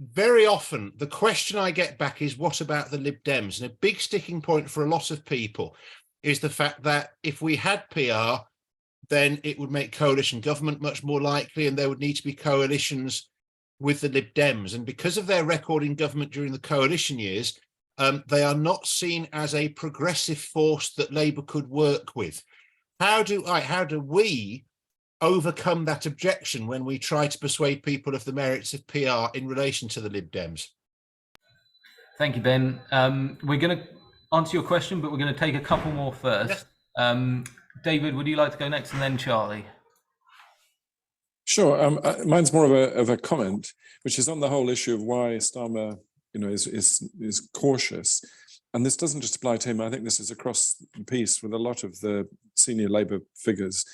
very often the question I get back is, what about the Lib Dems? And a big sticking point for a lot of people is the fact that if we had PR, then it would make coalition government much more likely, and there would need to be coalitions with the Lib Dems. And because of their record in government during the coalition years, they are not seen as a progressive force that Labour could work with. How do we overcome that objection when we try to persuade people of the merits of PR in relation to the Lib Dems? Thank you, Ben. We're going to answer your question, but we're going to take a couple more first. David, would you like to go next, and then Charlie? Sure. Mine's more of a comment, which is on the whole issue of why Starmer, is cautious. And this doesn't just apply to him. I think this is across the piece with a lot of the senior Labour figures,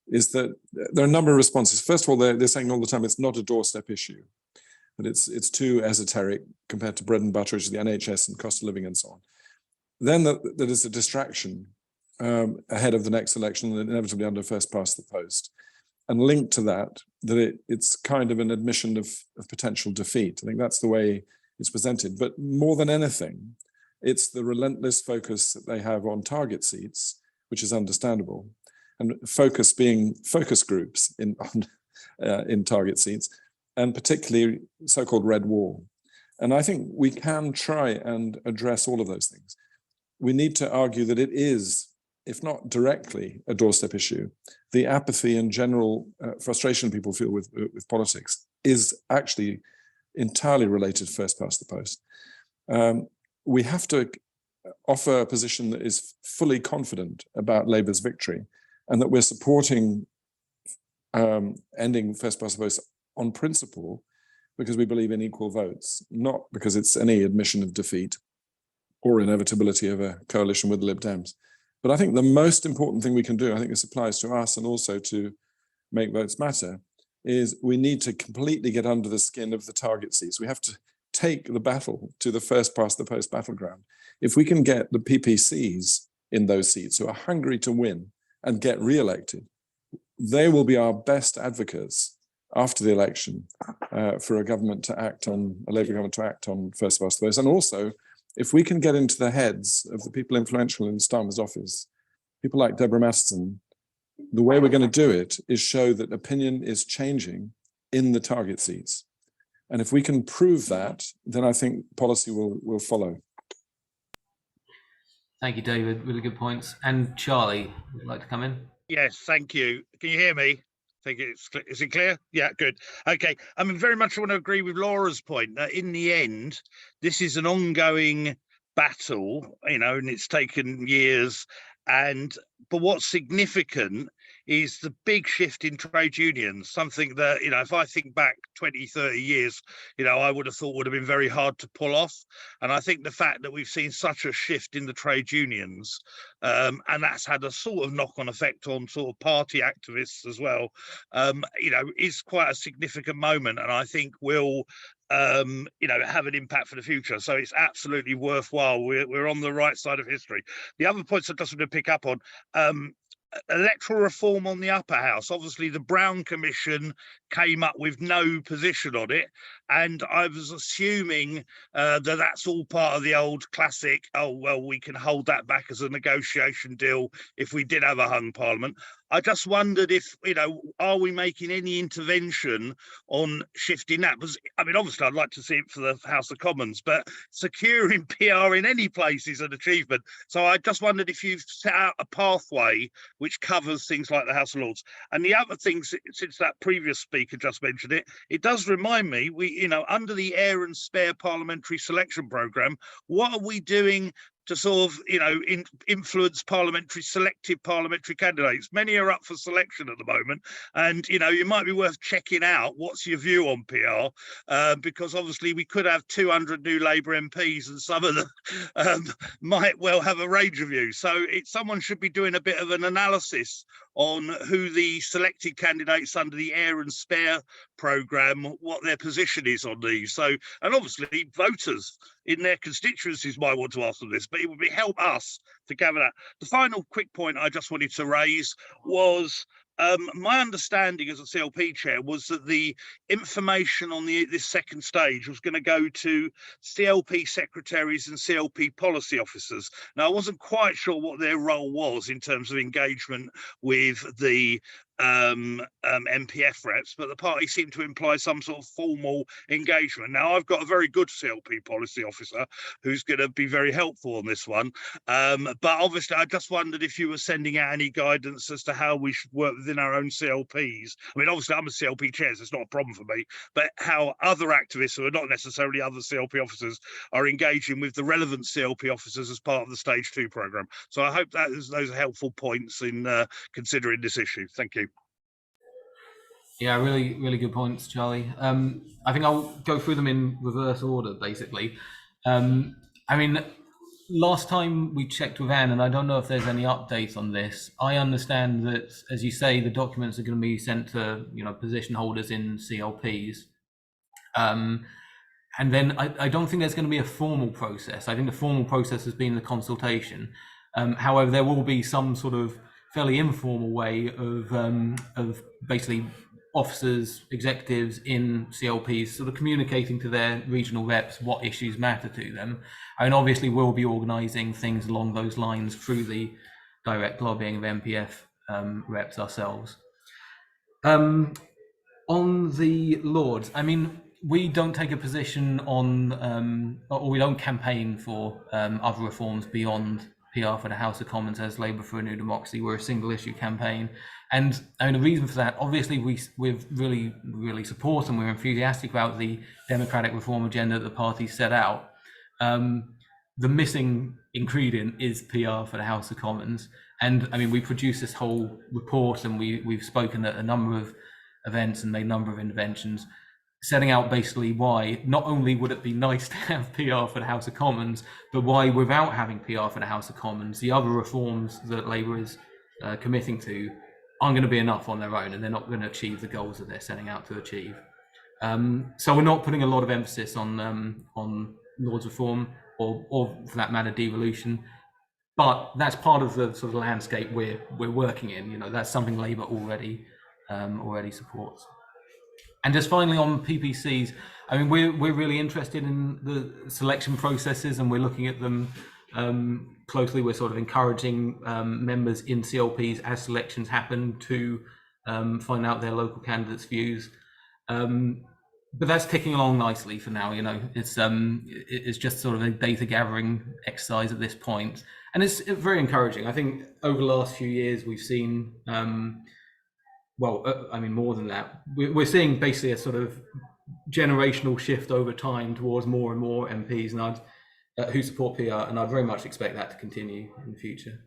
is that there are a number of responses. First of all, they're saying all the time it's not a doorstep issue, that it's too esoteric compared to bread and butter, which is the NHS and cost of living and so on. Then that is a distraction ahead of the next election, and inevitably under first past the post. And linked to that it's kind of an admission of potential defeat. I think that's the way it's presented. But more than anything, it's the relentless focus that they have on target seats, which is understandable, and focus being focus groups in target seats, and particularly so-called red wall. And I think we can try and address all of those things. We need to argue that it is, if not directly a doorstep issue, the apathy and general frustration people feel with politics is actually entirely related to first past the post. We have to offer a position that is fully confident about Labour's victory, and that we're supporting ending first past the post on principle because we believe in equal votes, not because it's any admission of defeat or inevitability of a coalition with the Lib Dems. But I think the most important thing we can do, I think this applies to us and also to Make Votes Matter, is we need to completely get under the skin of the target seats. We have to take the battle to the first past the post battleground. If we can get the PPCs in those seats who are hungry to win and get re-elected, they will be our best advocates after the election for a government to act on, a Labour government to act on first past the post. And also, if we can get into the heads of the people influential in Starmer's office, people like Deborah Masterson, the way we're going to do it is show that opinion is changing in the target seats. And if we can prove that, then I think policy will follow. Thank you, David. Really good points. And Charlie, would you like to come in? Yes, thank you. Can you hear me? Is it clear? Yeah, good. Okay. I mean, very much I want to agree with Laura's point that in the end, this is an ongoing battle, you know, and it's taken years. But what's significant is the big shift in trade unions, something that, you know, if I think back 20, 30 years, you know, I would have thought would have been very hard to pull off. And I think the fact that we've seen such a shift in the trade unions, and that's had a sort of knock-on effect on sort of party activists as well, you know, is quite a significant moment. And I think will you know, have an impact for the future. So it's absolutely worthwhile. We're on the right side of history. The other points I just want to pick up on, electoral reform on the upper house. Obviously, the Brown Commission came up with no position on it, and I was assuming that that's all part of the old classic, oh, well, we can hold that back as a negotiation deal if we did have a hung parliament. I just wondered if, you know, are we making any intervention on shifting that? Because, I mean, obviously, I'd like to see it for the House of Commons, but securing PR in any place is an achievement. So I just wondered if you've set out a pathway which covers things like the House of Lords. And the other thing, since that previous speaker just mentioned it, it does remind me, you know, under the Air and Spare Parliamentary Selection Programme, what are we doing to sort of, you know, influence selective parliamentary candidates? Many are up for selection at the moment, and, you know, it might be worth checking out what's your view on PR, because obviously we could have 200 new Labour MPs and some of them might well have a range of views. So someone should be doing a bit of an analysis on who the selected candidates under the Air and Spare programme, what their position is on these. So, and obviously voters in their constituencies might want to ask them this, but it would help us to gather that. The final quick point I just wanted to raise was my understanding as a CLP chair was that the information on this second stage was going to go to CLP secretaries and CLP policy officers. Now, I wasn't quite sure what their role was in terms of engagement with the MPF reps, but the party seemed to imply some sort of formal engagement. Now, I've got a very good CLP policy officer who's going to be very helpful on this one, but obviously I just wondered if you were sending out any guidance as to how we should work within our own CLPs. I mean, obviously I'm a CLP chair, so it's not a problem for me, but how other activists who are not necessarily other CLP officers are engaging with the relevant CLP officers as part of the Stage 2 programme. So I hope that those are helpful points in considering this issue. Thank you. Yeah, really, really good points, Charlie. I think I'll go through them in reverse order, basically. I mean, last time we checked with Anne, and I don't know if there's any updates on this, I understand that, as you say, the documents are going to be sent to, you know, position holders in CLPs. And then I don't think there's going to be a formal process. I think the formal process has been the consultation. However, there will be some sort of fairly informal way of basically officers, executives in CLPs sort of communicating to their regional reps what issues matter to them. And obviously we'll be organising things along those lines through the direct lobbying of MPF reps ourselves. On the Lords, I mean, we don't take a position on, or we don't campaign for other reforms beyond PR for the House of Commons as Labour for a New Democracy. We're a single issue campaign. And I mean, the reason for that, obviously we're really support and we're enthusiastic about the democratic reform agenda that the party set out. The missing ingredient is PR for the House of Commons. And I mean, we produced this whole report and we've spoken at a number of events and made a number of interventions, setting out basically why not only would it be nice to have PR for the House of Commons, but why without having PR for the House of Commons, the other reforms that Labour is committing to aren't going to be enough on their own, and they're not going to achieve the goals that they're setting out to achieve. So we're not putting a lot of emphasis on Lords reform or for that matter devolution, but that's part of the sort of landscape we're working in. You know, that's something Labour already supports. And just finally on PPCs, I mean, we're really interested in the selection processes, and we're looking at them closely. We're sort of encouraging members in CLPs as selections happen to find out their local candidates' views. But that's ticking along nicely for now. You know, it's just sort of a data gathering exercise at this point, and it's very encouraging. I think over the last few years we've seen, I mean, more than that, we're seeing basically a sort of generational shift over time towards more and more MPs who support PR, and I very much expect that to continue in the future.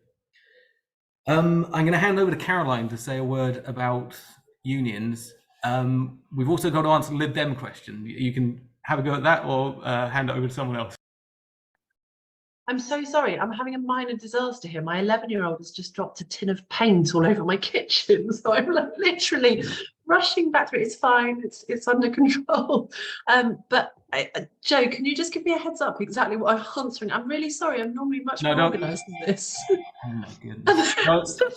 I'm going to hand over to Caroline to say a word about unions. We've also got to answer the Lib Dem question. You can have a go at that, or hand it over to someone else. I'm so sorry. I'm having a minor disaster here. My 11-year-old has just dropped a tin of paint all over my kitchen, so I'm like literally rushing back through it. It's fine. It's under control. But Joe, can you just give me a heads up exactly what I'm answering? I'm really sorry. I'm normally much more organised than this. Oh my goodness.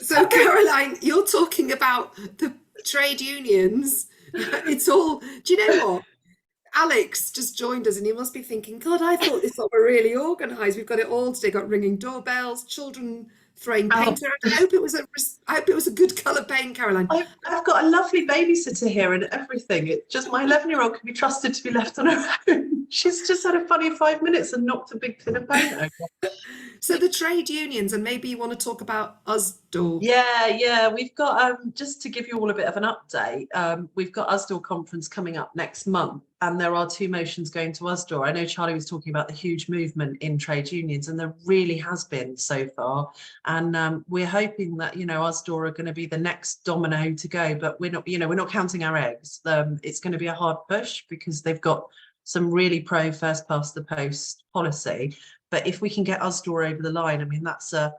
So Caroline, you're talking about the trade unions. It's all. Do you know what? Alex just joined us and he must be thinking, God, I thought this lot were really organised. We've got it all today. Got ringing doorbells, children throwing paint around. I hope it was a good colour paint, Caroline. I've got a lovely babysitter here and everything. It just my 11-year-old can be trusted to be left on her own. She's just had a funny 5 minutes and knocked a big tin of paint over. So the trade unions, and maybe you want to talk about USDAW. Yeah, we've got, just to give you all a bit of an update, we've got USDAW conference coming up next month, and there are 2 motions going to USDAW. I know Charlie was talking about the huge movement in trade unions, and there really has been so far. And we're hoping that, you know, USDAW are going to be the next domino to go, but we're not counting our eggs. It's going to be a hard push because they've got some really pro first past the post policy. But if we can get USDAW over the line, I mean, that's a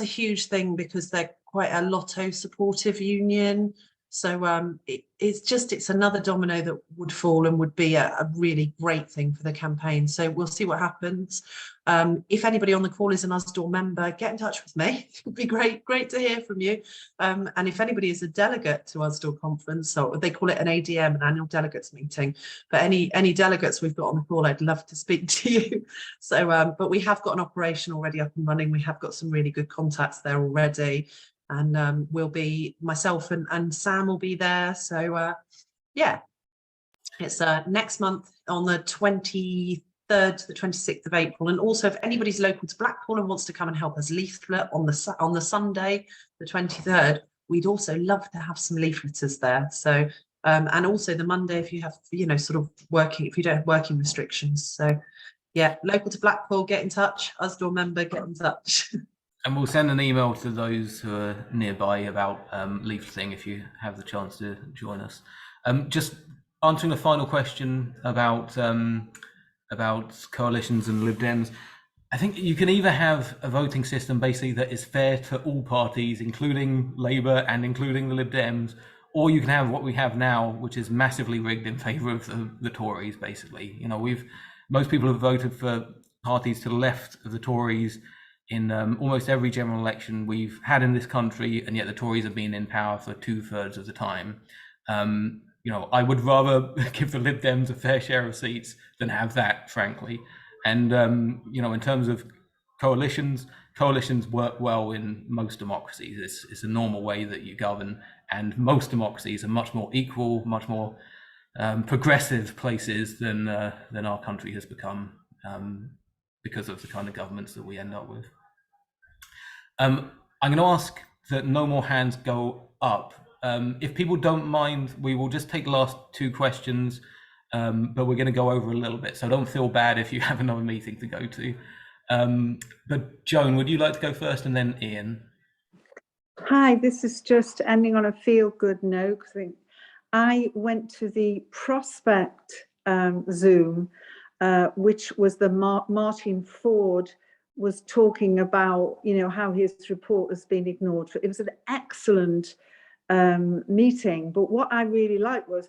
huge thing because they're quite a Lotto supportive union. So it's another domino that would fall and would be a really great thing for the campaign. So we'll see what happens. If anybody on the call is an USDAW member, get in touch with me. It would be great to hear from you. And if anybody is a delegate to USDAW conference, so they call it an ADM, an annual delegates meeting. But any delegates we've got on the call, I'd love to speak to you. So, but we have got an operation already up and running. We have got some really good contacts there already. And we'll be, myself and Sam will be there. So yeah, it's next month on the 23rd to the 26th of April. And also if anybody's local to Blackpool and wants to come and help us leaflet on the Sunday, the 23rd, we'd also love to have some leafleters there. So and also the Monday if you have, you know, sort of if you don't have working restrictions. So yeah, local to Blackpool, get in touch. USDAW member, get in touch. And we'll send an email to those who are nearby about leafleting if you have the chance to join us. Just answering the final question about coalitions and Lib Dems, I think you can either have a voting system basically that is fair to all parties, including Labour and including the Lib Dems, or you can have what we have now, which is massively rigged in favour of the Tories. Basically, you know, most people have voted for parties to the left of the Tories in almost every general election we've had in this country, and yet the Tories have been in power for 2/3 of the time. You know, I would rather give the Lib Dems a fair share of seats than have that, frankly. And you know, in terms of coalitions work well in most democracies. It's a normal way that you govern, and most democracies are much more equal, much more progressive places than our country has become because of the kind of governments that we end up with. I'm going to ask that no more hands go up. If people don't mind, we will just take the last 2 questions, but we're going to go over a little bit, so don't feel bad if you have another meeting to go to. But Joan, would you like to go first, and then Ian? Hi, this is just ending on a feel-good note. I went to the Prospect Zoom, which was the Martin Ford was talking about, you know, how his report has been ignored. It was an excellent meeting. But what I really liked was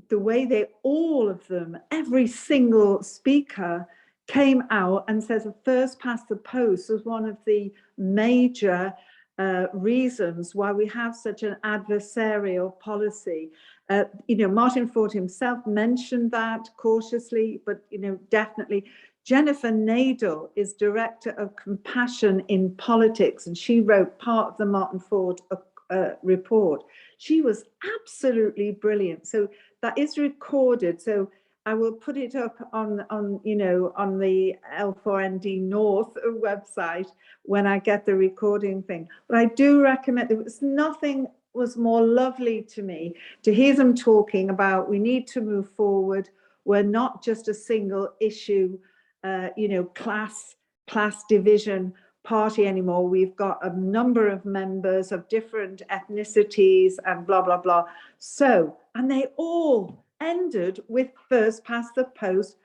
the way all of them, every single speaker came out and says a first past the post was one of the major reasons why we have such an adversarial policy. Martin Ford himself mentioned that cautiously, but definitely. Jennifer Nadel is Director of Compassion in Politics, and she wrote part of the Martin Ford report. She was absolutely brilliant. So that is recorded. So I will put it up on the L4ND North website when I get the recording thing. But I do recommend, there was nothing was more lovely to me to hear them talking about we need to move forward. We're not just a single issue, class division party anymore. We've got a number of members of different ethnicities and blah, blah, blah. So, and they all ended with first past the post.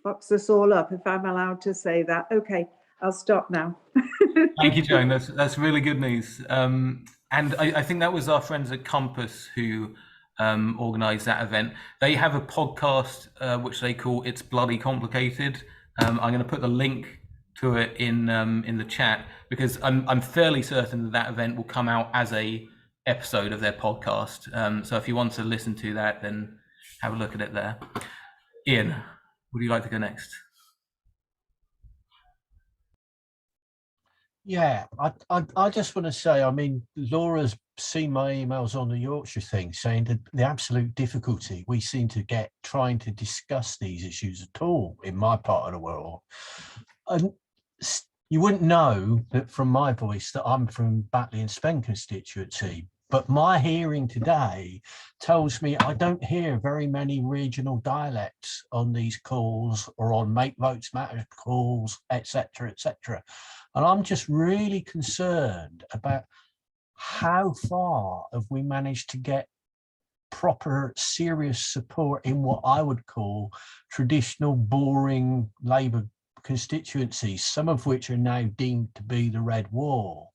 Fucks us all up, if I'm allowed to say that. Okay, I'll stop now. Thank you, Joan. That's really good news. And I think that was our friends at Compass who organised that event. They have a podcast which they call "It's Bloody Complicated." I'm going to put the link to it in the chat, because I'm fairly certain that event will come out as a episode of their podcast. So if you want to listen to that, then have a look at it there. Ian, would you like to go next? Yeah, I just want to say, I mean, Laura's seen my emails on the Yorkshire thing saying that the absolute difficulty we seem to get trying to discuss these issues at all in my part of the world. And you wouldn't know that from my voice that I'm from Batley and Spen constituency, but my hearing today tells me I don't hear very many regional dialects on these calls or on Make Votes Matter calls, etc., etc. And I'm just really concerned about how far have we managed to get proper, serious support in what I would call traditional, boring Labour constituencies, some of which are now deemed to be the red wall.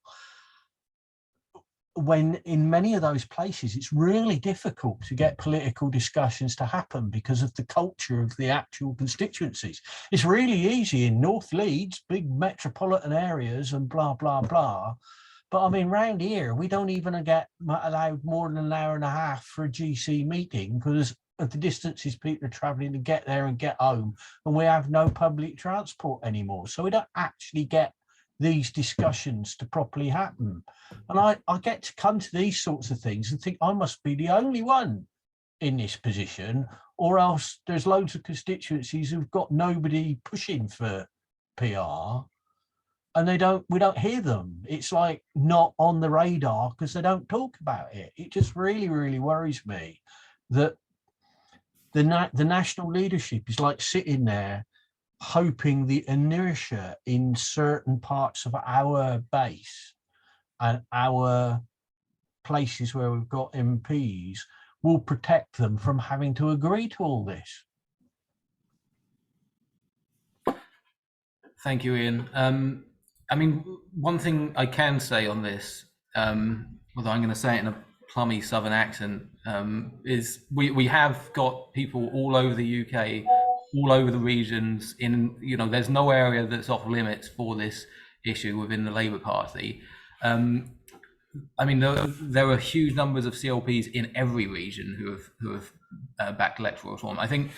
When in many of those places, it's really difficult to get political discussions to happen because of the culture of the actual constituencies. It's really easy in North Leeds, big metropolitan areas and blah, blah, blah. But I mean, round here, we don't even get allowed more than an hour and a half for a GC meeting because of the distances people are travelling to get there and get home. And we have no public transport anymore. So we don't actually get these discussions to properly happen. And I get to come to these sorts of things and think I must be the only one in this position, or else there's loads of constituencies who've got nobody pushing for PR and we don't hear them. It's like not on the radar because they don't talk about it. It just really, really worries me that the national leadership is like sitting there hoping the inertia in certain parts of our base and our places where we've got MPs will protect them from having to agree to all this. Thank you, Ian. I mean, one thing I can say on this, although I'm going to say it in a plummy southern accent, is we have got people all over the UK, all over the regions. There's no area that's off limits for this issue within the Labour Party. I mean, there are huge numbers of CLPs in every region who have backed electoral reform. I think,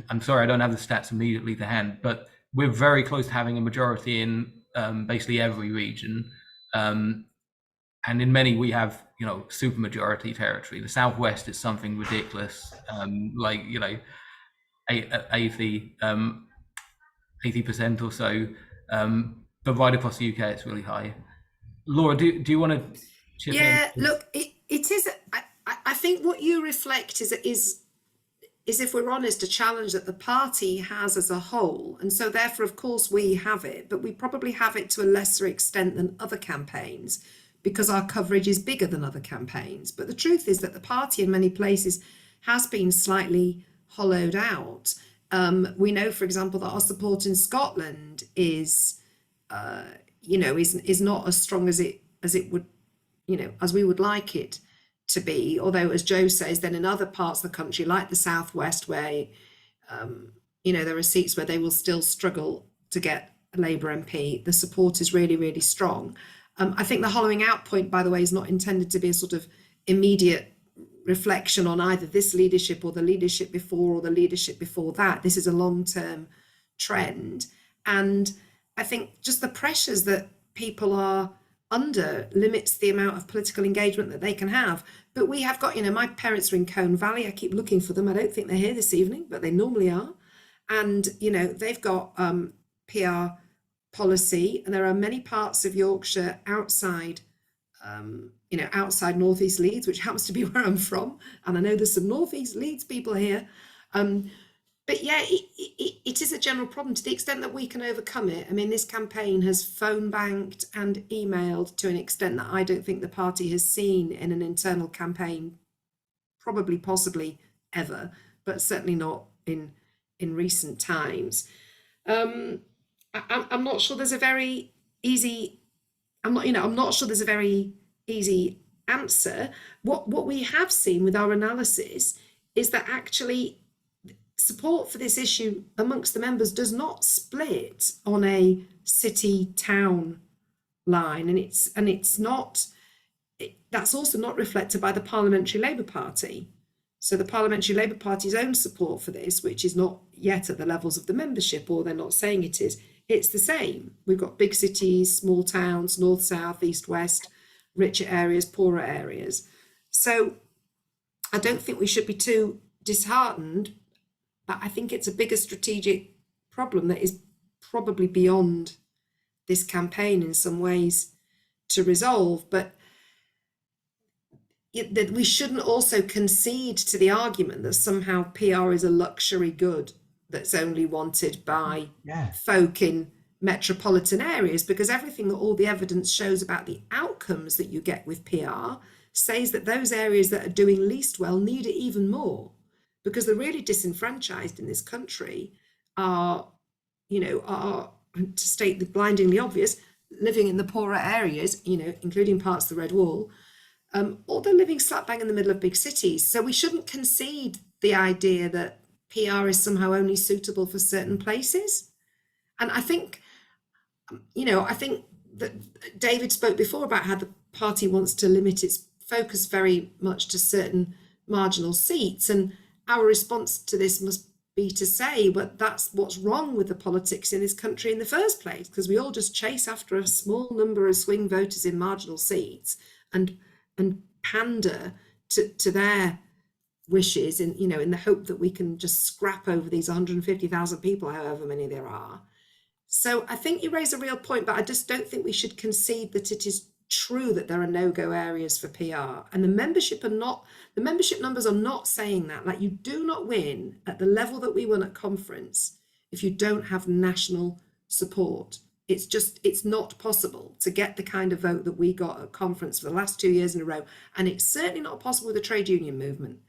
I'm sorry, I don't have the stats immediately to hand, but we're very close to having a majority in basically every region. And in many, we have, super majority territory. The Southwest is something ridiculous, 80% or so. But right across the UK, it's really high. Laura, do you want to chip in? Yeah, look, it is. I think what you reflect is if we're honest, a challenge that the party has as a whole, and so therefore, of course, we have it, but we probably have it to a lesser extent than other campaigns because our coverage is bigger than other campaigns. But the truth is that the party in many places has been slightly hollowed out. We know, for example, that our support in Scotland is not as strong as it would, as we would like it to be, although as Joe says, then in other parts of the country, like the Southwest, where there are seats where they will still struggle to get a Labour MP, the support is really, really strong. I think the hollowing out point, by the way, is not intended to be a sort of immediate reflection on either this leadership or the leadership before or the leadership before that. This is a long-term trend. And I think just the pressures that people are under limits the amount of political engagement that they can have. But we have got, my parents are in Colne Valley. I keep looking for them. I don't think they're here this evening, but they normally are. And, they've got PR policy, and there are many parts of Yorkshire outside, outside North East Leeds, which happens to be where I'm from. And I know there's some North East Leeds people here. But yeah, it is a general problem to the extent that we can overcome it. I mean, this campaign has phone banked and emailed to an extent that I don't think the party has seen in an internal campaign, probably, possibly ever, but certainly not in recent times. I'm not sure there's a very easy. I'm not sure there's a very easy answer. What we have seen with our analysis is that actually support for this issue amongst the members does not split on a city-town line, and it's not. That's also not reflected by the Parliamentary Labour Party. So the Parliamentary Labour Party's own support for this, which is not yet at the levels of the membership, or they're not saying it is, it's the same. We've got big cities, small towns, north, south, east, west, richer areas, poorer areas. So I don't think we should be too disheartened, but I think it's a bigger strategic problem that is probably beyond this campaign in some ways to resolve. But that we shouldn't also concede to the argument that somehow PR is a luxury good that's only wanted by folk in metropolitan areas, because everything that all the evidence shows about the outcomes that you get with PR says that those areas that are doing least well need it even more, because the really disenfranchised in this country are, to state the blindingly obvious, living in the poorer areas, including parts of the Red Wall, or they're living slap bang in the middle of big cities. So we shouldn't concede the idea that PR is somehow only suitable for certain places. And I think that David spoke before about how the party wants to limit its focus very much to certain marginal seats. And our response to this must be to say, but that's what's wrong with the politics in this country in the first place, because we all just chase after a small number of swing voters in marginal seats and pander to their wishes in the hope that we can just scrap over these 150,000 people, however many there are. So I think you raise a real point, but I just don't think we should concede that it is true that there are no-go areas for PR. And the membership numbers are not saying that. Like, you do not win at the level that we won at conference if you don't have national support. It's not possible to get the kind of vote that we got at conference for the last 2 years in a row. And it's certainly not possible with the trade union movement.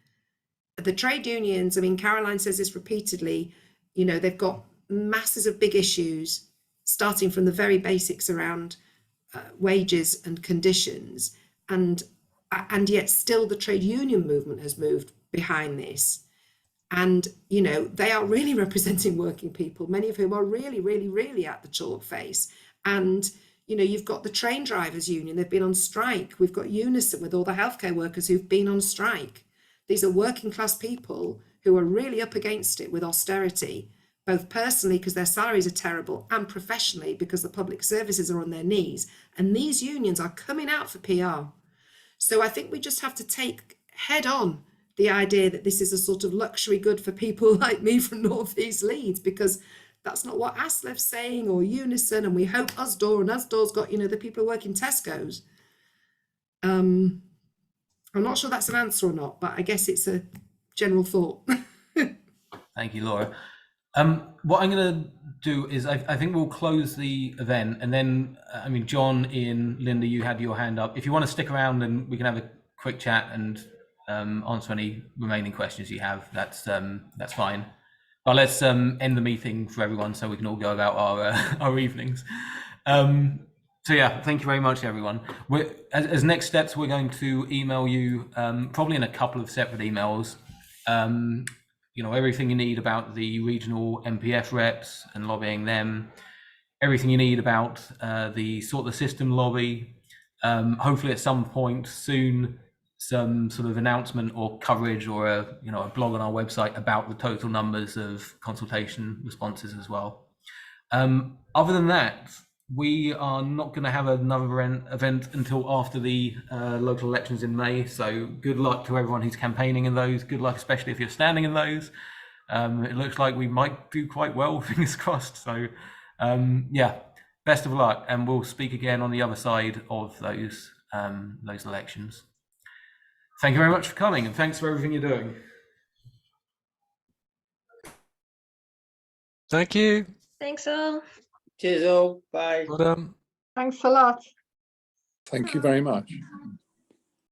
The trade unions, Caroline says this repeatedly, they've got masses of big issues, starting from the very basics around wages and conditions. And yet still the trade union movement has moved behind this. And, they are really representing working people, many of whom are really, really, really at the chalk face. And, you've got the train drivers union, they've been on strike. We've got Unison with all the healthcare workers who've been on strike. These are working class people who are really up against it with austerity, both personally because their salaries are terrible and professionally because the public services are on their knees. And these unions are coming out for PR. So I think we just have to take head on the idea that this is a sort of luxury good for people like me from North East Leeds, because that's not what ASLEF's saying, or Unison, and we hope Usdaw, and Usdaw's got, the people who work in Tesco's. I'm not sure that's an answer or not, but I guess it's a general thought. Thank you, Laura. What I'm going to do is I think we'll close the event, and then, John, Ian, Linda, you had your hand up. If you want to stick around and we can have a quick chat and answer any remaining questions you have, that's fine. But let's end the meeting for everyone so we can all go about our evenings. So yeah, thank you very much, everyone. As next steps, we're going to email you, probably in a couple of separate emails, everything you need about the regional MPF reps and lobbying them, everything you need about the Sort the System lobby. Hopefully at some point soon, some sort of announcement or coverage or a blog on our website about the total numbers of consultation responses as well. Other than that, we are not going to have another event until after the local elections in May. So good luck to everyone who's campaigning in those. Good luck, especially if you're standing in those. It looks like we might do quite well, fingers crossed. So yeah, best of luck, and we'll speak again on the other side of those elections. Thank you very much for coming, and thanks for everything you're doing. Thank you. Thanks all. Cheers all. Bye. Well done. Thanks a lot. Thank you very much.